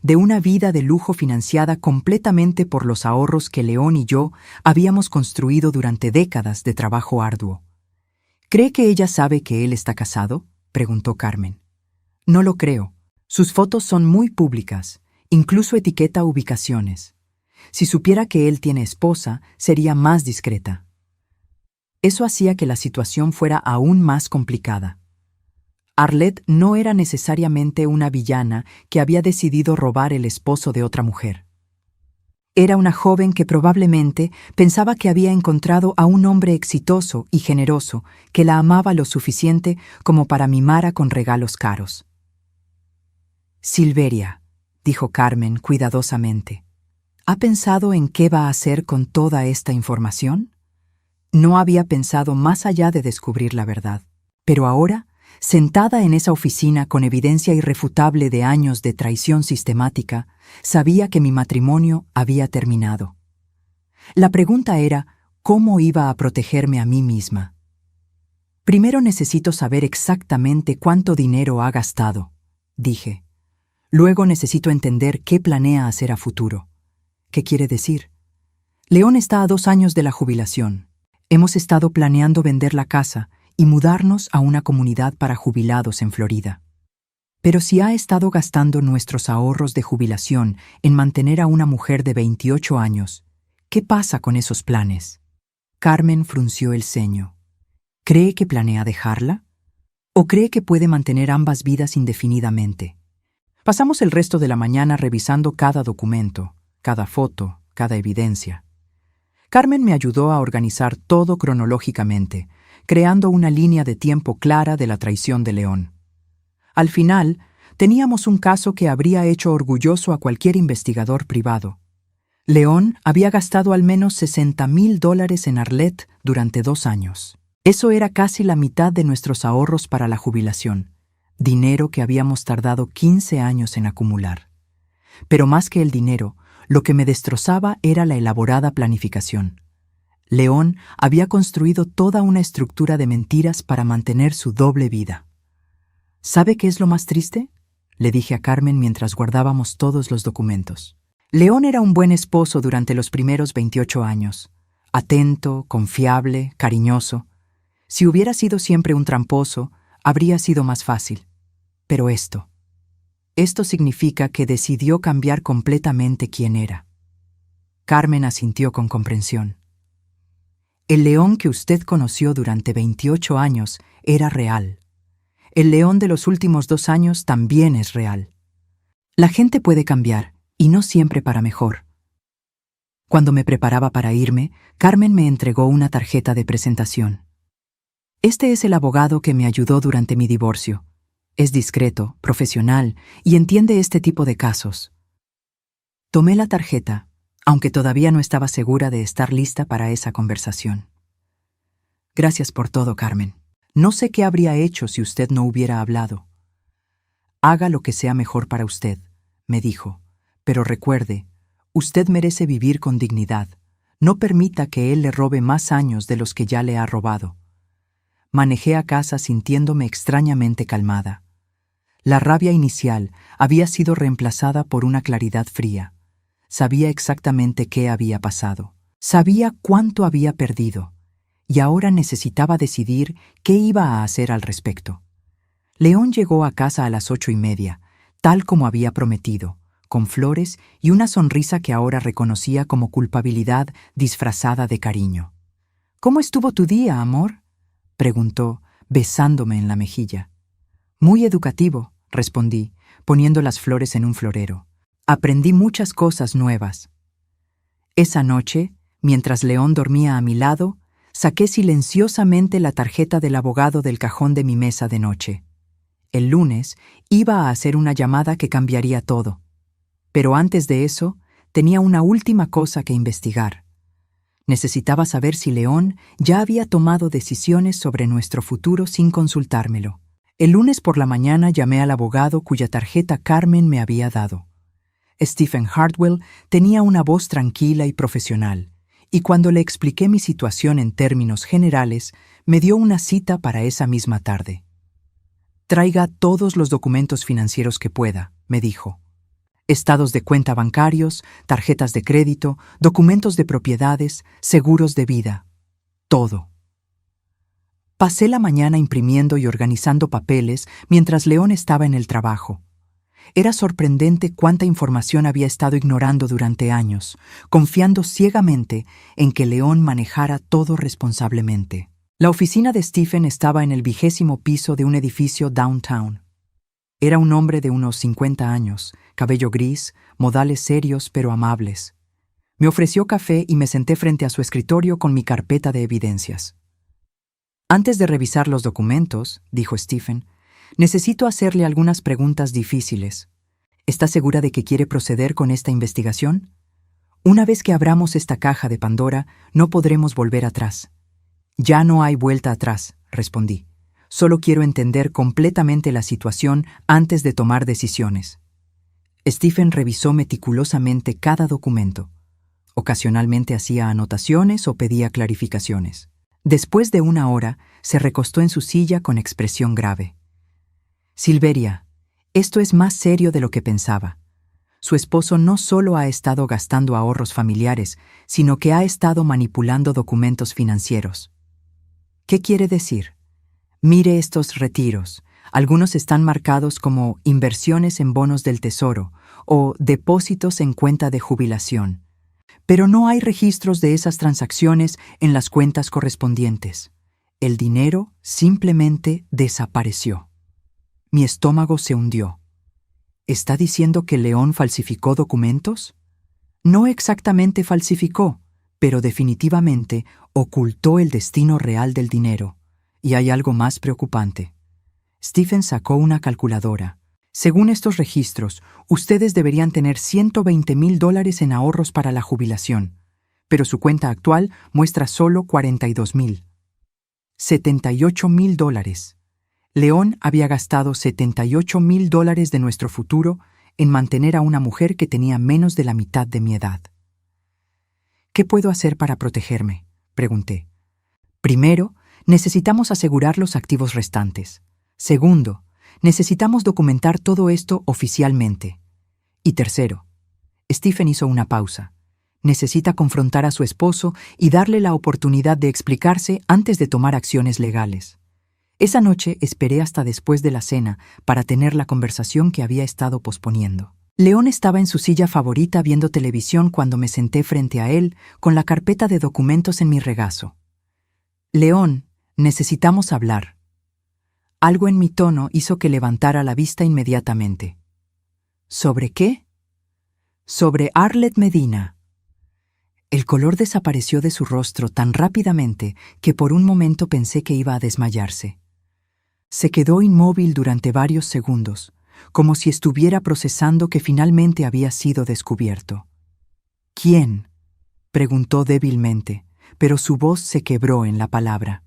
de una vida de lujo financiada completamente por los ahorros que León y yo habíamos construido durante décadas de trabajo arduo. ¿Cree que ella sabe que él está casado?, preguntó Carmen. No lo creo. Sus fotos son muy públicas, incluso etiqueta ubicaciones. Si supiera que él tiene esposa, sería más discreta. Eso hacía que la situación fuera aún más complicada. Arlette no era necesariamente una villana que había decidido robar el esposo de otra mujer. Era una joven que probablemente pensaba que había encontrado a un hombre exitoso y generoso que la amaba lo suficiente como para mimara con regalos caros. Silveria, dijo Carmen cuidadosamente. ¿Ha pensado en qué va a hacer con toda esta información? No había pensado más allá de descubrir la verdad. Pero ahora, sentada en esa oficina con evidencia irrefutable de años de traición sistemática, sabía que mi matrimonio había terminado. La pregunta era, ¿cómo iba a protegerme a mí misma? Primero necesito saber exactamente cuánto dinero ha gastado, dije. Luego necesito entender qué planea hacer a futuro. ¿Qué quiere decir? León está a 2 años de la jubilación. Hemos estado planeando vender la casa y mudarnos a una comunidad para jubilados en Florida. Pero si ha estado gastando nuestros ahorros de jubilación en mantener a una mujer de 28 años, ¿qué pasa con esos planes? Carmen frunció el ceño. ¿Cree que planea dejarla? ¿O cree que puede mantener ambas vidas indefinidamente? Pasamos el resto de la mañana revisando cada documento, cada foto, cada evidencia. Carmen me ayudó a organizar todo cronológicamente, creando una línea de tiempo clara de la traición de León. Al final, teníamos un caso que habría hecho orgulloso a cualquier investigador privado. León había gastado al menos $60,000 en Arlette durante 2 años. Eso era casi la mitad de nuestros ahorros para la jubilación, dinero que habíamos tardado 15 años en acumular. Pero más que el dinero, lo que me destrozaba era la elaborada planificación. León había construido toda una estructura de mentiras para mantener su doble vida. ¿Sabe qué es lo más triste?, le dije a Carmen mientras guardábamos todos los documentos. León era un buen esposo durante los primeros 28 años. Atento, confiable, cariñoso. Si hubiera sido siempre un tramposo, habría sido más fácil. Pero esto significa que decidió cambiar completamente quién era. Carmen asintió con comprensión. El León que usted conoció durante 28 años era real. El León de los últimos 2 años también es real. La gente puede cambiar, y no siempre para mejor. Cuando me preparaba para irme, Carmen me entregó una tarjeta de presentación. Este es el abogado que me ayudó durante mi divorcio. Es discreto, profesional y entiende este tipo de casos. Tomé la tarjeta, aunque todavía no estaba segura de estar lista para esa conversación. Gracias por todo, Carmen. No sé qué habría hecho si usted no hubiera hablado. Haga lo que sea mejor para usted, me dijo, pero recuerde, usted merece vivir con dignidad. No permita que él le robe más años de los que ya le ha robado. Manejé a casa sintiéndome extrañamente calmada. La rabia inicial había sido reemplazada por una claridad fría. Sabía exactamente qué había pasado. Sabía cuánto había perdido. Y ahora necesitaba decidir qué iba a hacer al respecto. León llegó a casa a las 8:30, tal como había prometido, con flores y una sonrisa que ahora reconocía como culpabilidad disfrazada de cariño. «¿Cómo estuvo tu día, amor?», preguntó, besándome en la mejilla. «Muy educativo», respondí, poniendo las flores en un florero. «Aprendí muchas cosas nuevas». Esa noche, mientras León dormía a mi lado, saqué silenciosamente la tarjeta del abogado del cajón de mi mesa de noche. El lunes iba a hacer una llamada que cambiaría todo. Pero antes de eso, tenía una última cosa que investigar. Necesitaba saber si León ya había tomado decisiones sobre nuestro futuro sin consultármelo. El lunes por la mañana llamé al abogado cuya tarjeta Carmen me había dado. Stephen Hartwell tenía una voz tranquila y profesional, y cuando le expliqué mi situación en términos generales, me dio una cita para esa misma tarde. «Traiga todos los documentos financieros que pueda», me dijo. Estados de cuenta bancarios, tarjetas de crédito, documentos de propiedades, seguros de vida. Todo. Pasé la mañana imprimiendo y organizando papeles mientras León estaba en el trabajo. Era sorprendente cuánta información había estado ignorando durante años, confiando ciegamente en que León manejara todo responsablemente. La oficina de Stephen estaba en el 20º piso de un edificio downtown. Era un hombre de unos 50 años, cabello gris, modales serios pero amables. Me ofreció café y me senté frente a su escritorio con mi carpeta de evidencias. «Antes de revisar los documentos», dijo Stephen, «necesito hacerle algunas preguntas difíciles. ¿Está segura de que quiere proceder con esta investigación? Una vez que abramos esta caja de Pandora, no podremos volver atrás. Ya no hay vuelta atrás, respondí. Solo quiero entender completamente la situación antes de tomar decisiones. Stephen revisó meticulosamente cada documento. Ocasionalmente hacía anotaciones o pedía clarificaciones. Después de 1 hora, se recostó en su silla con expresión grave. Silveria, esto es más serio de lo que pensaba. Su esposo no solo ha estado gastando ahorros familiares, sino que ha estado manipulando documentos financieros. ¿Qué quiere decir? Mire estos retiros. Algunos están marcados como inversiones en bonos del tesoro o depósitos en cuenta de jubilación. Pero no hay registros de esas transacciones en las cuentas correspondientes. El dinero simplemente desapareció. Mi estómago se hundió. ¿Está diciendo que León falsificó documentos? No exactamente falsificó, pero definitivamente ocultó el destino real del dinero. Y hay algo más preocupante. Stephen sacó una calculadora. Según estos registros, ustedes deberían tener $120,000 en ahorros para la jubilación, pero su cuenta actual muestra solo $42,000. $78,000. León había gastado $78,000 de nuestro futuro en mantener a una mujer que tenía menos de la mitad de mi edad. ¿Qué puedo hacer para protegerme?, pregunté. Primero, necesitamos asegurar los activos restantes. Segundo, necesitamos documentar todo esto oficialmente. Y tercero, Stephen hizo una pausa. Necesita confrontar a su esposo y darle la oportunidad de explicarse antes de tomar acciones legales. Esa noche esperé hasta después de la cena para tener la conversación que había estado posponiendo. León estaba en su silla favorita viendo televisión cuando me senté frente a él con la carpeta de documentos en mi regazo. León, necesitamos hablar. Algo en mi tono hizo que levantara la vista inmediatamente. ¿Sobre qué? Sobre Arlette Medina. El color desapareció de su rostro tan rápidamente que por un momento pensé que iba a desmayarse. Se quedó inmóvil durante varios segundos, como si estuviera procesando que finalmente había sido descubierto. ¿Quién?, preguntó débilmente, pero su voz se quebró en la palabra.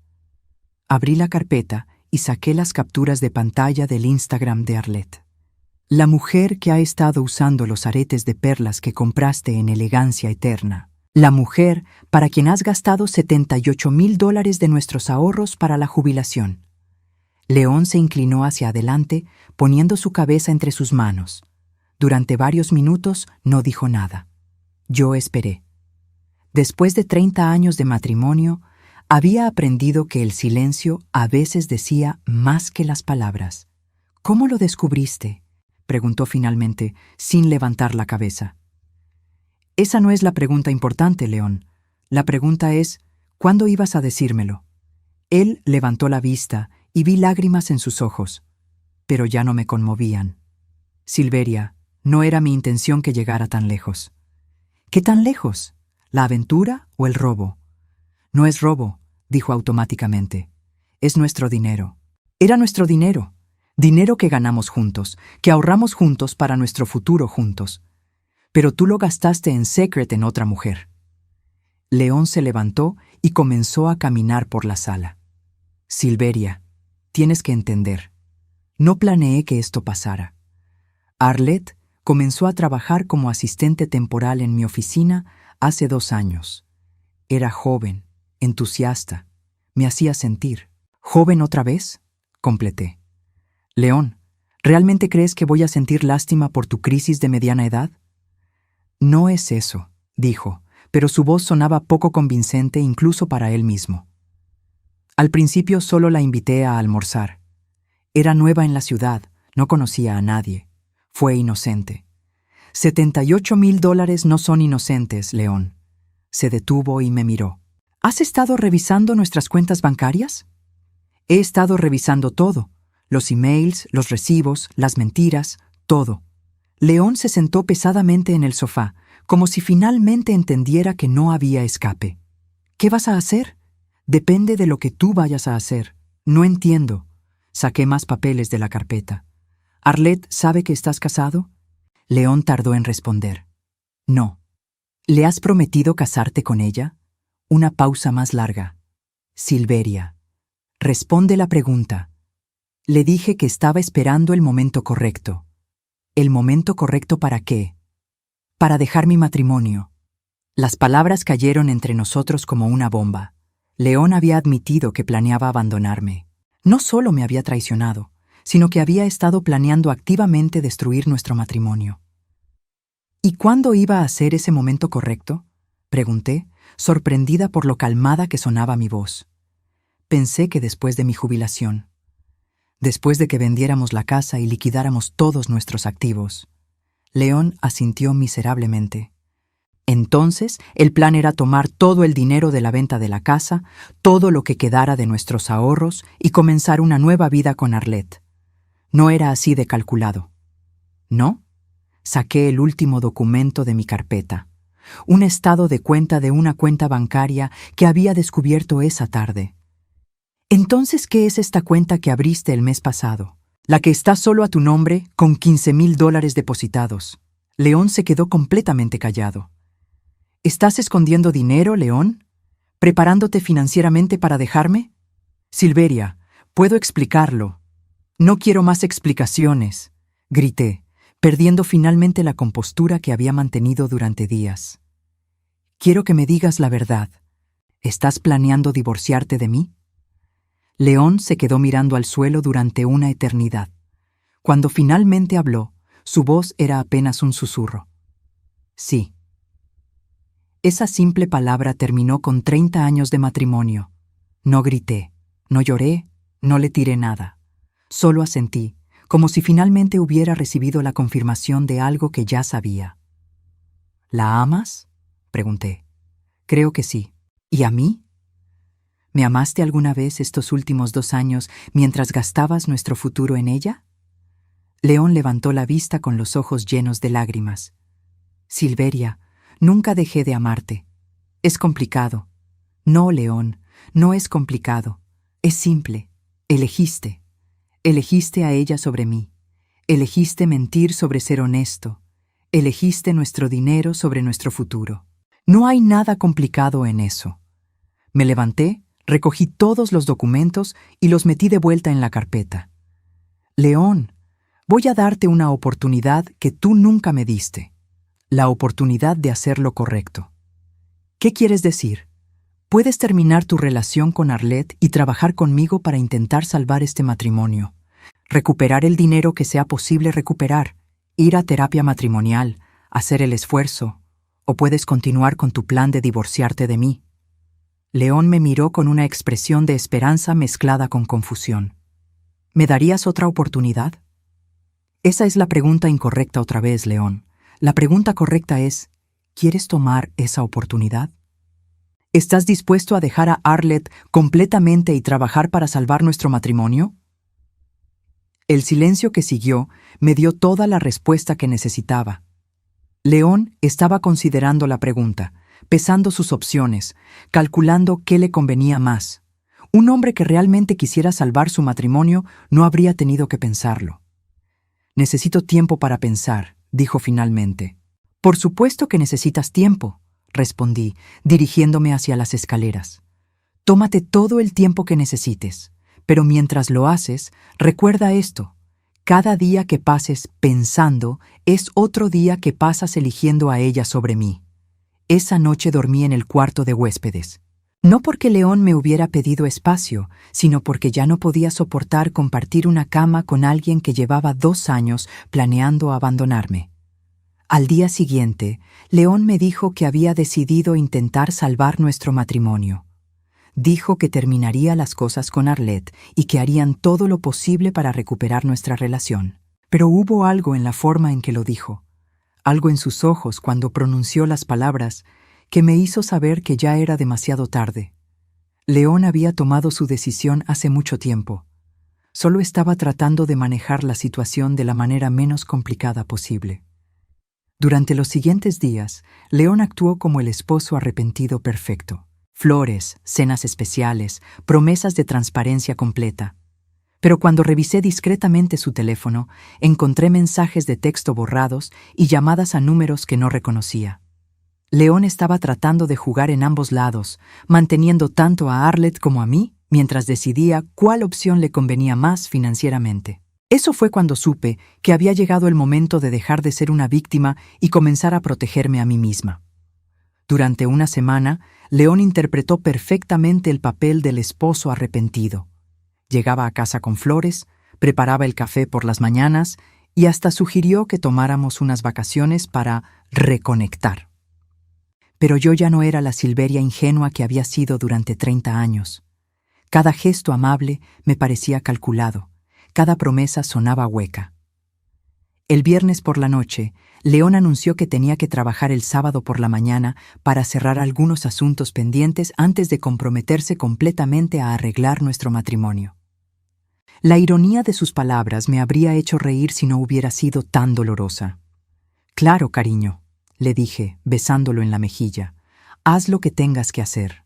Abrí la carpeta y saqué las capturas de pantalla del Instagram de Arlette. La mujer que ha estado usando los aretes de perlas que compraste en Elegancia Eterna. La mujer para quien has gastado $78,000 de nuestros ahorros para la jubilación. León se inclinó hacia adelante, poniendo su cabeza entre sus manos. Durante varios minutos no dijo nada. Yo esperé. Después de 30 años de matrimonio, había aprendido que el silencio a veces decía más que las palabras. ¿Cómo lo descubriste?, preguntó finalmente, sin levantar la cabeza. Esa no es la pregunta importante, León. La pregunta es, ¿cuándo ibas a decírmelo? Él levantó la vista y vi lágrimas en sus ojos, pero ya no me conmovían. Silveria, no era mi intención que llegara tan lejos. ¿Qué tan lejos? ¿La aventura o el robo? No es robo, dijo automáticamente. Es nuestro dinero. Era nuestro dinero. Dinero que ganamos juntos, que ahorramos juntos para nuestro futuro juntos. Pero tú lo gastaste en secret en otra mujer. León se levantó y comenzó a caminar por la sala. Silveria, tienes que entender. No planeé que esto pasara. Arlette comenzó a trabajar como asistente temporal en mi oficina hace 2 años. Era joven, entusiasta. Me hacía sentir. ¿Joven otra vez?, completé. León, ¿realmente crees que voy a sentir lástima por tu crisis de mediana edad? No es eso, dijo, pero su voz sonaba poco convincente incluso para él mismo. Al principio solo la invité a almorzar. Era nueva en la ciudad, no conocía a nadie. Fue inocente. $78,000 no son inocentes, León. Se detuvo y me miró. ¿Has estado revisando nuestras cuentas bancarias? He estado revisando todo. Los emails, los recibos, las mentiras, todo. León se sentó pesadamente en el sofá, como si finalmente entendiera que no había escape. ¿Qué vas a hacer? Depende de lo que tú vayas a hacer. No entiendo. Saqué más papeles de la carpeta. ¿Arlette sabe que estás casado? León tardó en responder. No. ¿Le has prometido casarte con ella? Una pausa más larga. Silveria. Responde la pregunta. Le dije que estaba esperando el momento correcto. ¿El momento correcto para qué? Para dejar mi matrimonio. Las palabras cayeron entre nosotros como una bomba. León había admitido que planeaba abandonarme. No solo me había traicionado, sino que había estado planeando activamente destruir nuestro matrimonio. ¿Y cuándo iba a ser ese momento correcto?, pregunté, sorprendida por lo calmada que sonaba mi voz. Pensé que después de mi jubilación. Después de que vendiéramos la casa y liquidáramos todos nuestros activos. León asintió miserablemente. Entonces, el plan era tomar todo el dinero de la venta de la casa, todo lo que quedara de nuestros ahorros y comenzar una nueva vida con Arlette. No era así de calculado. ¿No? Saqué el último documento de mi carpeta, un estado de cuenta de una cuenta bancaria que había descubierto esa tarde. Entonces, ¿qué es esta cuenta que abriste el mes pasado? La que está solo a tu nombre, con $15,000 depositados. León se quedó completamente callado. ¿Estás escondiendo dinero, León? ¿Preparándote financieramente para dejarme? Silveria, puedo explicarlo. No quiero más explicaciones, grité, perdiendo finalmente la compostura que había mantenido durante días. Quiero que me digas la verdad. ¿Estás planeando divorciarte de mí? León se quedó mirando al suelo durante una eternidad. Cuando finalmente habló, su voz era apenas un susurro. Sí. Esa simple palabra terminó con 30 años de matrimonio. No grité, no lloré, no le tiré nada. Solo asentí, como si finalmente hubiera recibido la confirmación de algo que ya sabía. ¿La amas?, pregunté. Creo que sí. ¿Y a mí? ¿Me amaste alguna vez estos últimos 2 años mientras gastabas nuestro futuro en ella? León levantó la vista con los ojos llenos de lágrimas. Silveria, nunca dejé de amarte. Es complicado. No, León, no es complicado. Es simple. Elegiste. Elegiste a ella sobre mí. Elegiste mentir sobre ser honesto. Elegiste nuestro dinero sobre nuestro futuro. No hay nada complicado en eso. Me levanté, recogí todos los documentos y los metí de vuelta en la carpeta. León, voy a darte una oportunidad que tú nunca me diste. La oportunidad de hacer lo correcto. ¿Qué quieres decir? Puedes terminar tu relación con Arlette y trabajar conmigo para intentar salvar este matrimonio. Recuperar el dinero que sea posible recuperar, ir a terapia matrimonial, hacer el esfuerzo, o puedes continuar con tu plan de divorciarte de mí. León me miró con una expresión de esperanza mezclada con confusión. ¿Me darías otra oportunidad? Esa es la pregunta incorrecta otra vez, León. La pregunta correcta es, ¿quieres tomar esa oportunidad? ¿Estás dispuesto a dejar a Arlette completamente y trabajar para salvar nuestro matrimonio? El silencio que siguió me dio toda la respuesta que necesitaba. León estaba considerando la pregunta, pesando sus opciones, calculando qué le convenía más. Un hombre que realmente quisiera salvar su matrimonio no habría tenido que pensarlo. Necesito tiempo para pensar, dijo finalmente. Por supuesto que necesitas tiempo, respondí, dirigiéndome hacia las escaleras. Tómate todo el tiempo que necesites, pero mientras lo haces, recuerda esto. Cada día que pases pensando es otro día que pasas eligiendo a ella sobre mí. Esa noche dormí en el cuarto de huéspedes. No porque León me hubiera pedido espacio, sino porque ya no podía soportar compartir una cama con alguien que llevaba 2 años planeando abandonarme. Al día siguiente, León me dijo que había decidido intentar salvar nuestro matrimonio. Dijo que terminaría las cosas con Arlette y que harían todo lo posible para recuperar nuestra relación. Pero hubo algo en la forma en que lo dijo, algo en sus ojos cuando pronunció las palabras que me hizo saber que ya era demasiado tarde. León había tomado su decisión hace mucho tiempo. Solo estaba tratando de manejar la situación de la manera menos complicada posible. Durante los siguientes días, León actuó como el esposo arrepentido perfecto. Flores, cenas especiales, promesas de transparencia completa. Pero cuando revisé discretamente su teléfono, encontré mensajes de texto borrados y llamadas a números que no reconocía. León estaba tratando de jugar en ambos lados, manteniendo tanto a Arlette como a mí, mientras decidía cuál opción le convenía más financieramente. Eso fue cuando supe que había llegado el momento de dejar de ser una víctima y comenzar a protegerme a mí misma. Durante una semana, León interpretó perfectamente el papel del esposo arrepentido. Llegaba a casa con flores, preparaba el café por las mañanas y hasta sugirió que tomáramos unas vacaciones para reconectar. Pero yo ya no era la Silveria ingenua que había sido durante 30 años. Cada gesto amable me parecía calculado, cada promesa sonaba hueca. El viernes por la noche, León anunció que tenía que trabajar el sábado por la mañana para cerrar algunos asuntos pendientes antes de comprometerse completamente a arreglar nuestro matrimonio. La ironía de sus palabras me habría hecho reír si no hubiera sido tan dolorosa. «Claro, cariño», le dije, besándolo en la mejilla, «haz lo que tengas que hacer».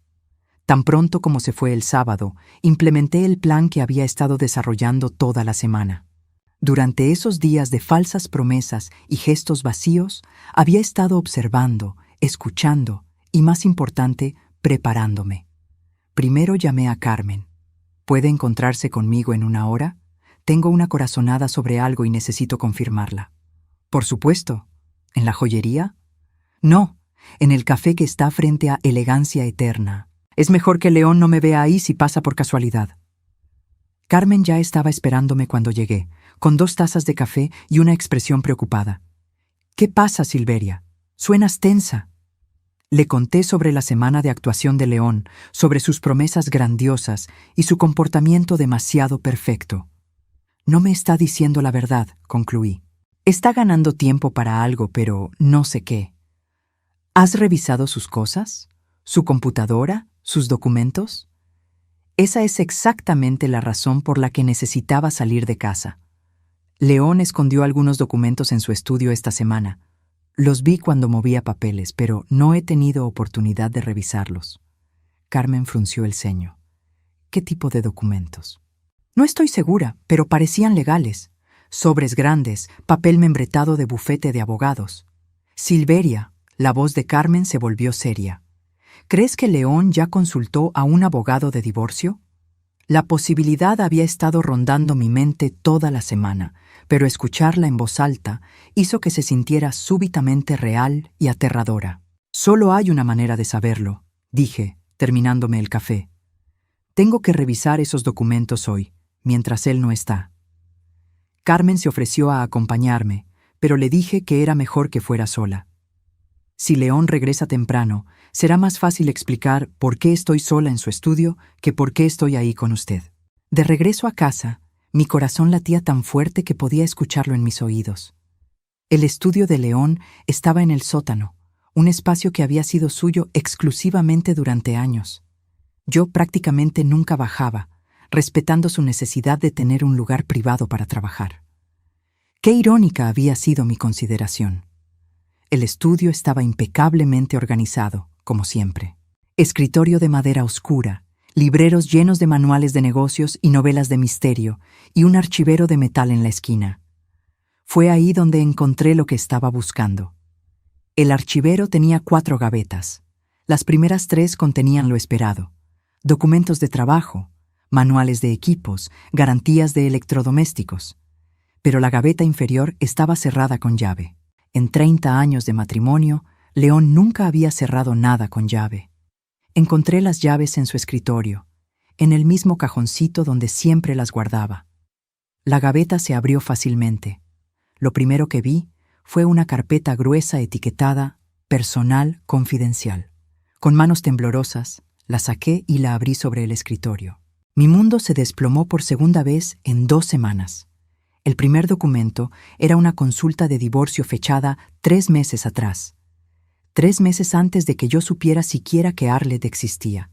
Tan pronto como se fue el sábado, implementé el plan que había estado desarrollando toda la semana. Durante esos días de falsas promesas y gestos vacíos, había estado observando, escuchando y, más importante, preparándome. Primero llamé a Carmen. ¿Puede encontrarse conmigo en 1 hora? Tengo una corazonada sobre algo y necesito confirmarla. Por supuesto. ¿En la joyería? No, en el café que está frente a Elegancia Eterna. Es mejor que León no me vea ahí si pasa por casualidad. Carmen ya estaba esperándome cuando llegué, con 2 tazas de café y una expresión preocupada. «¿Qué pasa, Silveria? Suenas tensa». Le conté sobre la semana de actuación de León, sobre sus promesas grandiosas y su comportamiento demasiado perfecto. «No me está diciendo la verdad», concluí. «Está ganando tiempo para algo, pero no sé qué». «¿Has revisado sus cosas? ¿Su computadora? ¿Sus documentos?» Esa es exactamente la razón por la que necesitaba salir de casa. León escondió algunos documentos en su estudio esta semana. Los vi cuando movía papeles, pero no he tenido oportunidad de revisarlos. Carmen frunció el ceño. ¿Qué tipo de documentos? No estoy segura, pero parecían legales. Sobres grandes, papel membretado de bufete de abogados. Silveria, la voz de Carmen se volvió seria. ¿Crees que León ya consultó a un abogado de divorcio? La posibilidad había estado rondando mi mente toda la semana, pero escucharla en voz alta hizo que se sintiera súbitamente real y aterradora. «Solo hay una manera de saberlo», dije, terminándome el café. «Tengo que revisar esos documentos hoy, mientras él no está». Carmen se ofreció a acompañarme, pero le dije que era mejor que fuera sola. Si León regresa temprano, será más fácil explicar por qué estoy sola en su estudio que por qué estoy ahí con usted. De regreso a casa, mi corazón latía tan fuerte que podía escucharlo en mis oídos. El estudio de León estaba en el sótano, un espacio que había sido suyo exclusivamente durante años. Yo prácticamente nunca bajaba, respetando su necesidad de tener un lugar privado para trabajar. Qué irónica había sido mi consideración. El estudio estaba impecablemente organizado, como siempre. Escritorio de madera oscura, libreros llenos de manuales de negocios y novelas de misterio, y un archivero de metal en la esquina. Fue ahí donde encontré lo que estaba buscando. El archivero tenía 4 gavetas. Las primeras 3 contenían lo esperado: documentos de trabajo, manuales de equipos, garantías de electrodomésticos. Pero la gaveta inferior estaba cerrada con llave. En 30 años de matrimonio, León nunca había cerrado nada con llave. Encontré las llaves en su escritorio, en el mismo cajoncito donde siempre las guardaba. La gaveta se abrió fácilmente. Lo primero que vi fue una carpeta gruesa etiquetada «Personal Confidencial». Con manos temblorosas, la saqué y la abrí sobre el escritorio. Mi mundo se desplomó por segunda vez en 2 semanas. El primer documento era una consulta de divorcio fechada 3 meses atrás. 3 meses antes de que yo supiera siquiera que Arlette existía.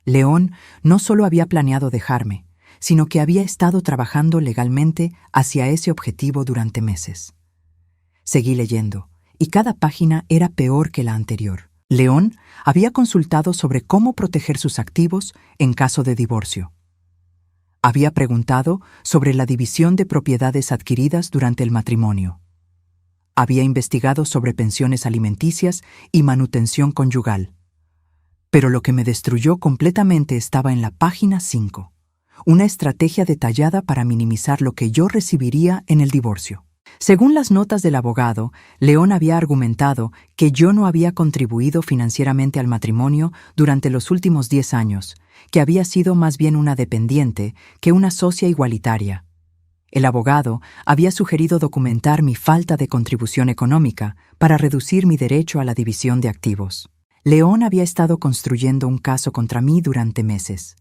León no solo había planeado dejarme, sino que había estado trabajando legalmente hacia ese objetivo durante meses. Seguí leyendo, y cada página era peor que la anterior. León había consultado sobre cómo proteger sus activos en caso de divorcio. Había preguntado sobre la división de propiedades adquiridas durante el matrimonio. Había investigado sobre pensiones alimenticias y manutención conyugal. Pero lo que me destruyó completamente estaba en la página 5, una estrategia detallada para minimizar lo que yo recibiría en el divorcio. Según las notas del abogado, León había argumentado que yo no había contribuido financieramente al matrimonio durante los últimos 10 años, que había sido más bien una dependiente que una socia igualitaria. El abogado había sugerido documentar mi falta de contribución económica para reducir mi derecho a la división de activos. León había estado construyendo un caso contra mí durante meses.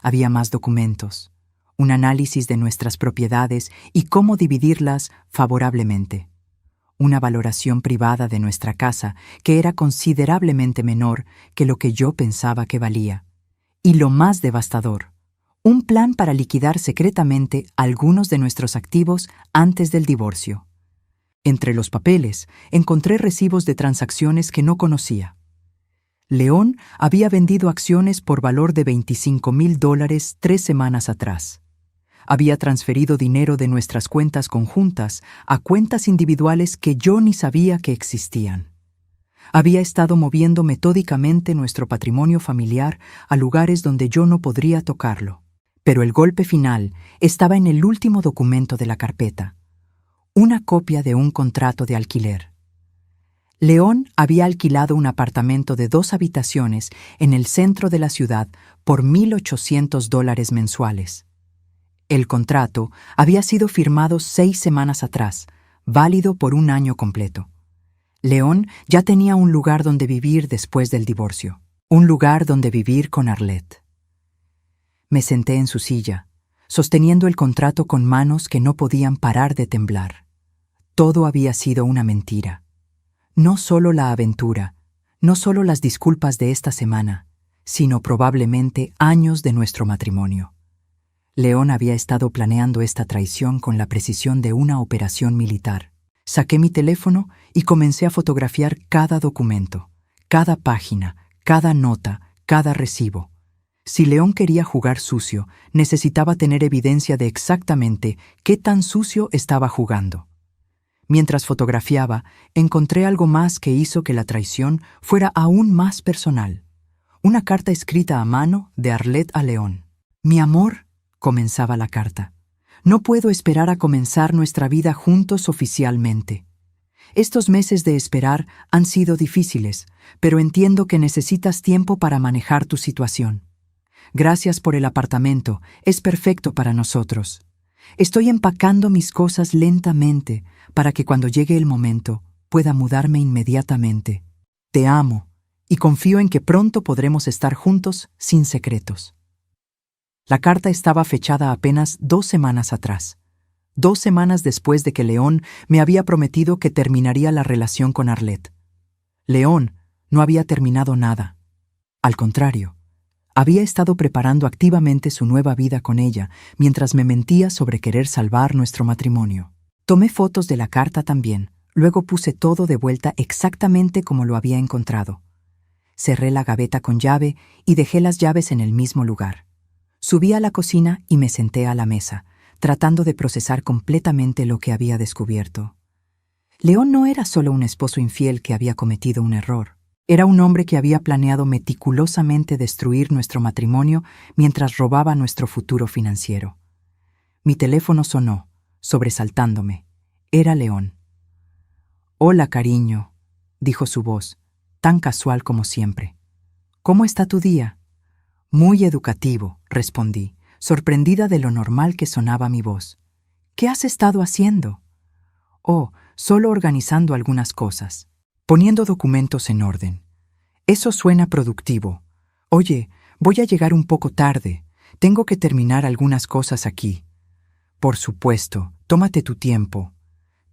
Había más documentos, un análisis de nuestras propiedades y cómo dividirlas favorablemente. Una valoración privada de nuestra casa que era considerablemente menor que lo que yo pensaba que valía. Y lo más devastador, un plan para liquidar secretamente algunos de nuestros activos antes del divorcio. Entre los papeles encontré recibos de transacciones que no conocía. León había vendido acciones por valor de $25,000 3 semanas atrás. Había transferido dinero de nuestras cuentas conjuntas a cuentas individuales que yo ni sabía que existían. Había estado moviendo metódicamente nuestro patrimonio familiar a lugares donde yo no podría tocarlo. Pero el golpe final estaba en el último documento de la carpeta, una copia de un contrato de alquiler. León había alquilado un apartamento de 2 habitaciones en el centro de la ciudad por $1,800 mensuales. El contrato había sido firmado 6 semanas atrás, válido por 1 año completo. León ya tenía un lugar donde vivir después del divorcio, un lugar donde vivir con Arlette. Me senté en su silla, sosteniendo el contrato con manos que no podían parar de temblar. Todo había sido una mentira. No solo la aventura, no solo las disculpas de esta semana, sino probablemente años de nuestro matrimonio. León había estado planeando esta traición con la precisión de una operación militar. Saqué mi teléfono y comencé a fotografiar cada documento, cada página, cada nota, cada recibo. Si León quería jugar sucio, necesitaba tener evidencia de exactamente qué tan sucio estaba jugando. Mientras fotografiaba, encontré algo más que hizo que la traición fuera aún más personal. Una carta escrita a mano de Arlette a León. «Mi amor», comenzaba la carta, «no puedo esperar a comenzar nuestra vida juntos oficialmente. Estos meses de esperar han sido difíciles, pero entiendo que necesitas tiempo para manejar tu situación. Gracias por el apartamento, es perfecto para nosotros. Estoy empacando mis cosas lentamente para que cuando llegue el momento pueda mudarme inmediatamente. Te amo y confío en que pronto podremos estar juntos sin secretos». La carta estaba fechada apenas 2 semanas atrás, 2 semanas después de que León me había prometido que terminaría la relación con Arlette. León no había terminado nada. Al contrario, había estado preparando activamente su nueva vida con ella mientras me mentía sobre querer salvar nuestro matrimonio. Tomé fotos de la carta también, luego puse todo de vuelta exactamente como lo había encontrado. Cerré la gaveta con llave y dejé las llaves en el mismo lugar. Subí a la cocina y me senté a la mesa, tratando de procesar completamente lo que había descubierto. León no era solo un esposo infiel que había cometido un error. Era un hombre que había planeado meticulosamente destruir nuestro matrimonio mientras robaba nuestro futuro financiero. Mi teléfono sonó, sobresaltándome. Era León. «Hola, cariño», dijo su voz, tan casual como siempre. «¿Cómo está tu día?» «Muy educativo», respondí, sorprendida de lo normal que sonaba mi voz. «¿Qué has estado haciendo?» «Oh, solo organizando algunas cosas. Poniendo documentos en orden. Eso suena productivo. Oye, voy a llegar un poco tarde. Tengo que terminar algunas cosas aquí». «Por supuesto, tómate tu tiempo.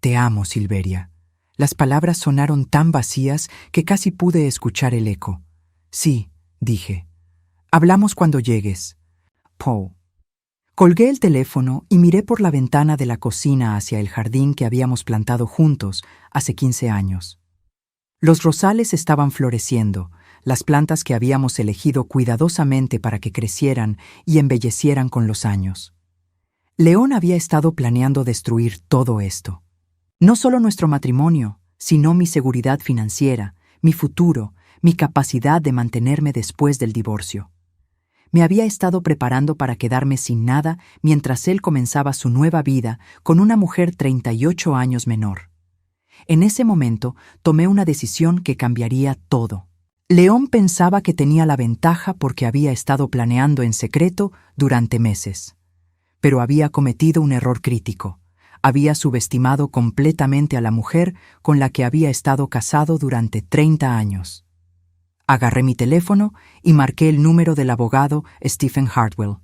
Te amo, Silveria». Las palabras sonaron tan vacías que casi pude escuchar el eco. «Sí», dije. «Hablamos cuando llegues». Paul. Colgué el teléfono y miré por la ventana de la cocina hacia el jardín que habíamos plantado juntos hace 15 años. Los rosales estaban floreciendo, las plantas que habíamos elegido cuidadosamente para que crecieran y embellecieran con los años. León había estado planeando destruir todo esto. No solo nuestro matrimonio, sino mi seguridad financiera, mi futuro, mi capacidad de mantenerme después del divorcio. Me había estado preparando para quedarme sin nada mientras él comenzaba su nueva vida con una mujer 38 años menor. En ese momento tomé una decisión que cambiaría todo. León pensaba que tenía la ventaja porque había estado planeando en secreto durante meses. Pero había cometido un error crítico. Había subestimado completamente a la mujer con la que había estado casado durante 30 años. Agarré mi teléfono y marqué el número del abogado Stephen Hartwell.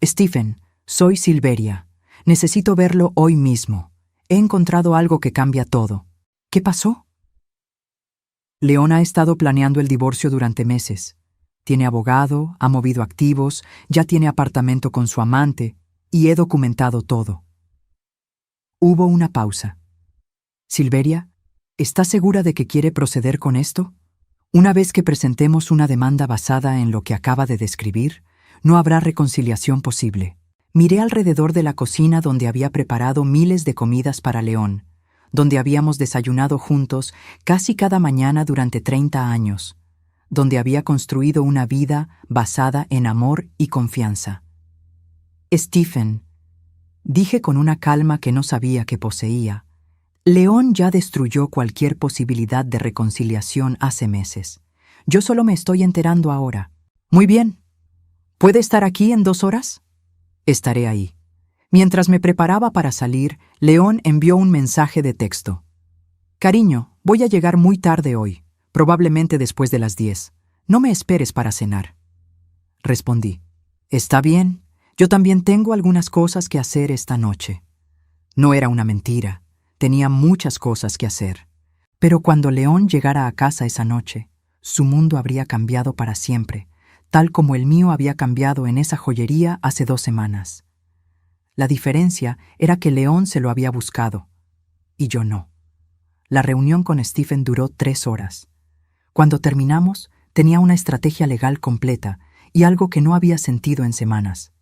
Stephen, soy Silveria. Necesito verlo hoy mismo. He encontrado algo que cambia todo. ¿Qué pasó? León ha estado planeando el divorcio durante meses. Tiene abogado, ha movido activos, ya tiene apartamento con su amante, y he documentado todo. Hubo una pausa. Silveria, ¿estás segura de que quiere proceder con esto? Una vez que presentemos una demanda basada en lo que acaba de describir, no habrá reconciliación posible. Miré alrededor de la cocina donde había preparado miles de comidas para León, donde habíamos desayunado juntos casi cada mañana durante 30 años, donde había construido una vida basada en amor y confianza. Stephen, dije con una calma que no sabía que poseía, León ya destruyó cualquier posibilidad de reconciliación hace meses. Yo solo me estoy enterando ahora. Muy bien. ¿Puede estar aquí en 2 horas? Estaré ahí. Mientras me preparaba para salir, León envió un mensaje de texto. Cariño, voy a llegar muy tarde hoy, probablemente después de las 10. No me esperes para cenar. Respondí. Está bien. Yo también tengo algunas cosas que hacer esta noche. No era una mentira. Tenía muchas cosas que hacer. Pero cuando León llegara a casa esa noche, su mundo habría cambiado para siempre, tal como el mío había cambiado en esa joyería hace 2 semanas. La diferencia era que León se lo había buscado, y yo no. La reunión con Stephen duró 3 horas. Cuando terminamos, tenía una estrategia legal completa y algo que no había sentido en semanas: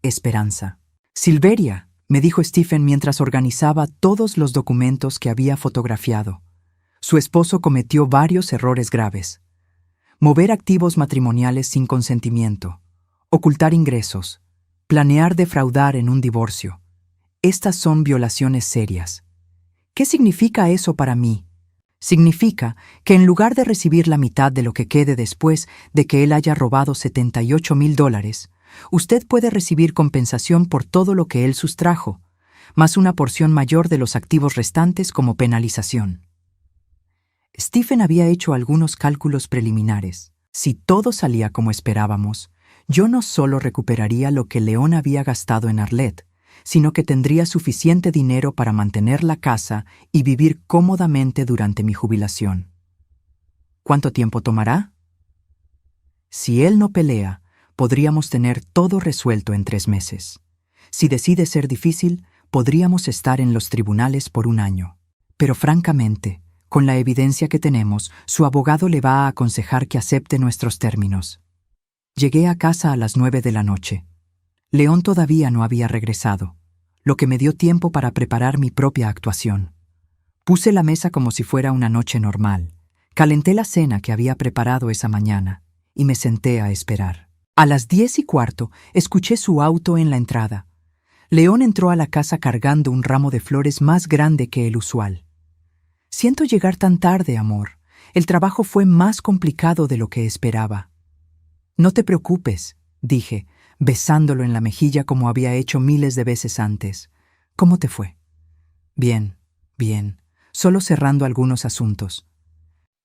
esperanza. Silveria, me dijo Stephen mientras organizaba todos los documentos que había fotografiado. Su esposo cometió varios errores graves. Mover activos matrimoniales sin consentimiento, ocultar ingresos, planear defraudar en un divorcio. Estas son violaciones serias. ¿Qué significa eso para mí? Significa que en lugar de recibir la mitad de lo que quede después de que él haya robado $78,000, usted puede recibir compensación por todo lo que él sustrajo, más una porción mayor de los activos restantes como penalización. Stephen había hecho algunos cálculos preliminares. Si todo salía como esperábamos, yo no solo recuperaría lo que León había gastado en Arlette, sino que tendría suficiente dinero para mantener la casa y vivir cómodamente durante mi jubilación. ¿Cuánto tiempo tomará? Si él no pelea, podríamos tener todo resuelto en 3 meses. Si decide ser difícil, podríamos estar en los tribunales por 1 año. Pero francamente, con la evidencia que tenemos, su abogado le va a aconsejar que acepte nuestros términos. Llegué a casa a las 9 de la noche. León todavía no había regresado, lo que me dio tiempo para preparar mi propia actuación. Puse la mesa como si fuera una noche normal. Calenté la cena que había preparado esa mañana y me senté a esperar. A las 10:15 escuché su auto en la entrada. León entró a la casa cargando un ramo de flores más grande que el usual. Siento llegar tan tarde, amor. El trabajo fue más complicado de lo que esperaba. No te preocupes, dije, besándolo en la mejilla como había hecho miles de veces antes. ¿Cómo te fue? Bien, bien, solo cerrando algunos asuntos.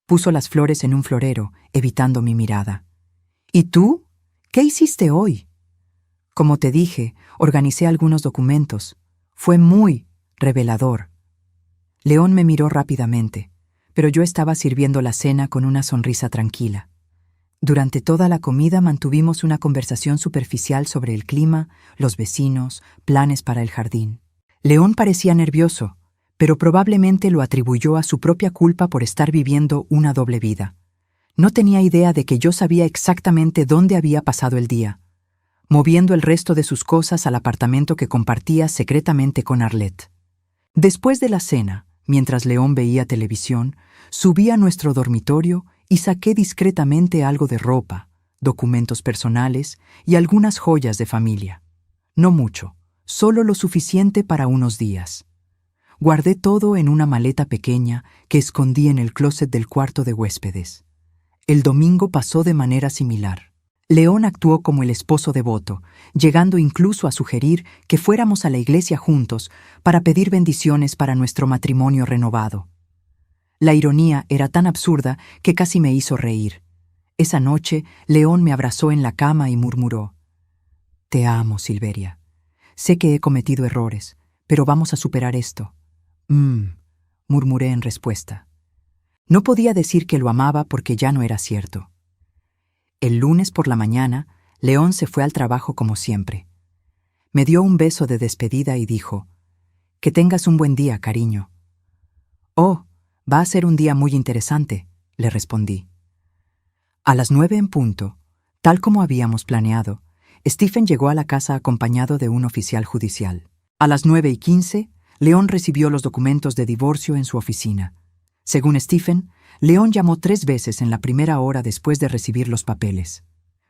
Puso las flores en un florero, evitando mi mirada. ¿Y tú? ¿Qué hiciste hoy? Como te dije, organicé algunos documentos. Fue muy revelador. León me miró rápidamente, pero yo estaba sirviendo la cena con una sonrisa tranquila. Durante toda la comida mantuvimos una conversación superficial sobre el clima, los vecinos, planes para el jardín. León parecía nervioso, pero probablemente lo atribuyó a su propia culpa por estar viviendo una doble vida. No tenía idea de que yo sabía exactamente dónde había pasado el día, moviendo el resto de sus cosas al apartamento que compartía secretamente con Arlette. Después de la cena, mientras León veía televisión, subí a nuestro dormitorio y saqué discretamente algo de ropa, documentos personales y algunas joyas de familia. No mucho, solo lo suficiente para unos días. Guardé todo en una maleta pequeña que escondí en el closet del cuarto de huéspedes. El domingo pasó de manera similar. León actuó como el esposo devoto, llegando incluso a sugerir que fuéramos a la iglesia juntos para pedir bendiciones para nuestro matrimonio renovado. La ironía era tan absurda que casi me hizo reír. Esa noche, León me abrazó en la cama y murmuró: «Te amo, Silveria. Sé que he cometido errores, pero vamos a superar esto». Murmuré en respuesta. No podía decir que lo amaba porque ya no era cierto. El lunes por la mañana, León se fue al trabajo como siempre. Me dio un beso de despedida y dijo: «Que tengas un buen día, cariño». «Oh, va a ser un día muy interesante», le respondí. A las 9 en punto, tal como habíamos planeado, Stephen llegó a la casa acompañado de un oficial judicial. A las 9:15, León recibió los documentos de divorcio en su oficina. Según Stephen, León llamó 3 veces en la primera hora después de recibir los papeles.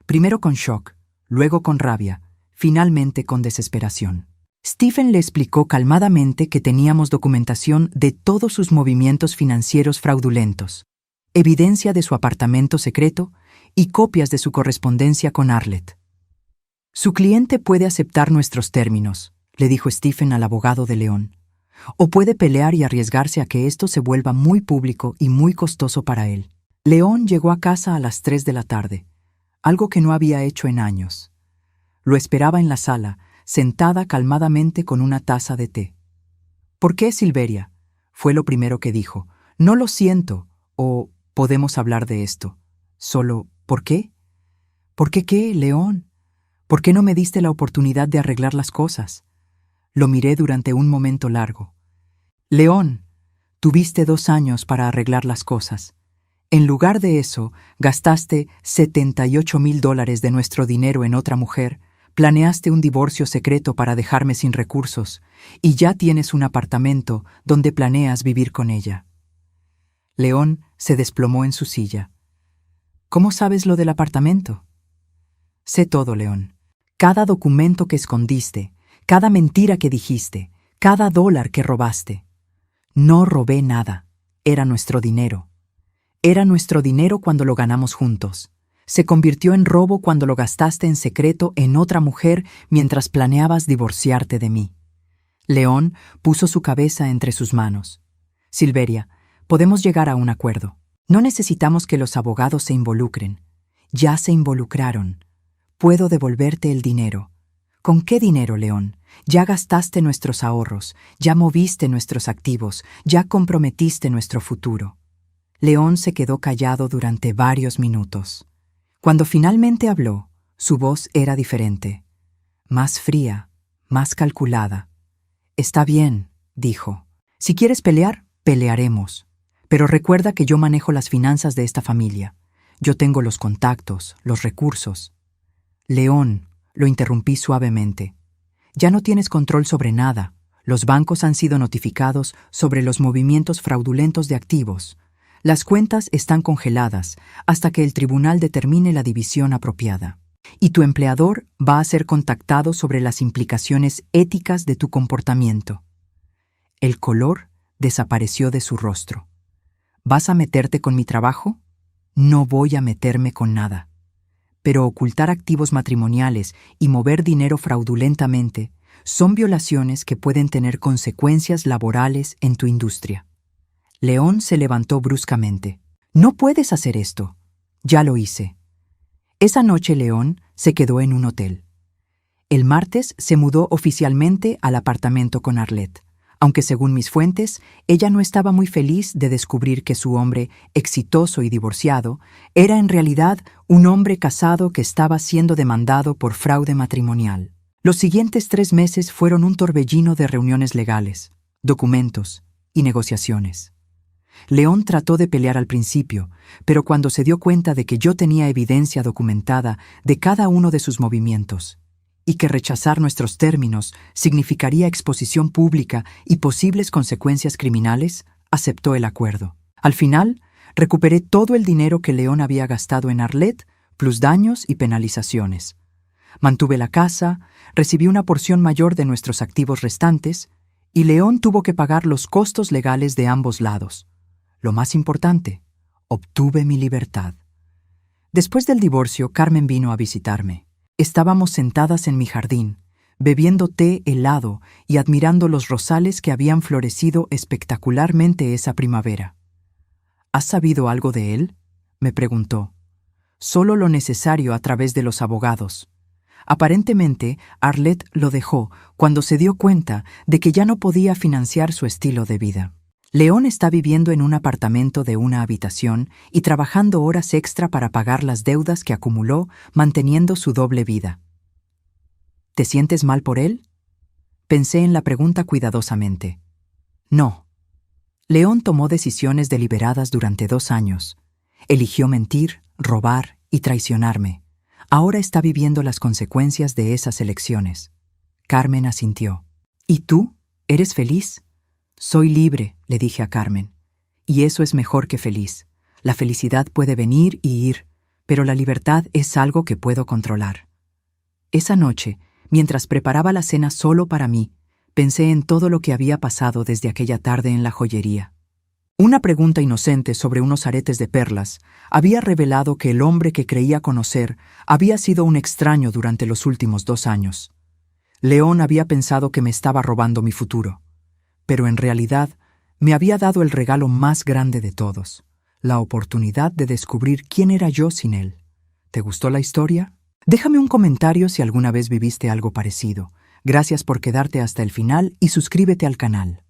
Primero con shock, luego con rabia, finalmente con desesperación. Stephen le explicó calmadamente que teníamos documentación de todos sus movimientos financieros fraudulentos, evidencia de su apartamento secreto y copias de su correspondencia con Arlette. «Su cliente puede aceptar nuestros términos», le dijo Stephen al abogado de León, «o puede pelear y arriesgarse a que esto se vuelva muy público y muy costoso para él». León llegó a casa a las 3 de la tarde, algo que no había hecho en años. Lo esperaba en la sala, sentada calmadamente con una taza de té. «¿Por qué, Silveria?», fue lo primero que dijo. «No lo siento», o «podemos hablar de esto». Solo, ¿por qué? ¿Por qué qué, León? ¿Por qué no me diste la oportunidad de arreglar las cosas? Lo miré durante un momento largo. «León, tuviste 2 años para arreglar las cosas. En lugar de eso, gastaste $78,000 de nuestro dinero en otra mujer, planeaste un divorcio secreto para dejarme sin recursos, y ya tienes un apartamento donde planeas vivir con ella». León se desplomó en su silla. «¿Cómo sabes lo del apartamento?» «Sé todo, León. Cada documento que escondiste, cada mentira que dijiste, cada dólar que robaste». «No robé nada. Era nuestro dinero. Era nuestro dinero cuando lo ganamos juntos. Se convirtió en robo cuando lo gastaste en secreto en otra mujer mientras planeabas divorciarte de mí». León puso su cabeza entre sus manos. «Silveria, podemos llegar a un acuerdo. No necesitamos que los abogados se involucren. Ya se involucraron. Puedo devolverte el dinero». «¿Con qué dinero, León? Ya gastaste nuestros ahorros, ya moviste nuestros activos, ya comprometiste nuestro futuro». León se quedó callado durante varios minutos. Cuando finalmente habló, su voz era diferente, más fría, más calculada. «Está bien», dijo. «Si quieres pelear, pelearemos. Pero recuerda que yo manejo las finanzas de esta familia. Yo tengo los contactos, los recursos». «León», lo interrumpí suavemente, «ya no tienes control sobre nada. Los bancos han sido notificados sobre los movimientos fraudulentos de activos. Las cuentas están congeladas hasta que el tribunal determine la división apropiada. Y tu empleador va a ser contactado sobre las implicaciones éticas de tu comportamiento». El color desapareció de su rostro. «¿Vas a meterte con mi trabajo? No voy a meterme con nada. Pero ocultar activos matrimoniales y mover dinero fraudulentamente son violaciones que pueden tener consecuencias laborales en tu industria». León se levantó bruscamente. «No puedes hacer esto». «Ya lo hice». Esa noche León se quedó en un hotel. El martes se mudó oficialmente al apartamento con Arlette, aunque según mis fuentes, ella no estaba muy feliz de descubrir que su hombre, exitoso y divorciado, era en realidad un hombre casado que estaba siendo demandado por fraude matrimonial. Los siguientes 3 meses fueron un torbellino de reuniones legales, documentos y negociaciones. León trató de pelear al principio, pero cuando se dio cuenta de que yo tenía evidencia documentada de cada uno de sus movimientos, y que rechazar nuestros términos significaría exposición pública y posibles consecuencias criminales, aceptó el acuerdo. Al final, recuperé todo el dinero que León había gastado en Arlette, plus daños y penalizaciones. Mantuve la casa, recibí una porción mayor de nuestros activos restantes, y León tuvo que pagar los costos legales de ambos lados. Lo más importante, obtuve mi libertad. Después del divorcio, Carmen vino a visitarme. Estábamos sentadas en mi jardín, bebiendo té helado y admirando los rosales que habían florecido espectacularmente esa primavera. ¿Has sabido algo de él?, me preguntó. Solo lo necesario a través de los abogados. Aparentemente, Arlette lo dejó cuando se dio cuenta de que ya no podía financiar su estilo de vida. León está viviendo en un apartamento de una habitación y trabajando horas extra para pagar las deudas que acumuló manteniendo su doble vida. ¿Te sientes mal por él?, pensé en la pregunta cuidadosamente. No. León tomó decisiones deliberadas durante 2 años. Eligió mentir, robar y traicionarme. Ahora está viviendo las consecuencias de esas elecciones. Carmen asintió. ¿Y tú? ¿Eres feliz? Soy libre, le dije a Carmen. Y eso es mejor que feliz. La felicidad puede venir y ir, pero la libertad es algo que puedo controlar. Esa noche, mientras preparaba la cena solo para mí, pensé en todo lo que había pasado desde aquella tarde en la joyería. Una pregunta inocente sobre unos aretes de perlas había revelado que el hombre que creía conocer había sido un extraño durante los últimos 2 años. León había pensado que me estaba robando mi futuro, pero en realidad me había dado el regalo más grande de todos, la oportunidad de descubrir quién era yo sin él. ¿Te gustó la historia? Déjame un comentario si alguna vez viviste algo parecido. Gracias por quedarte hasta el final y suscríbete al canal.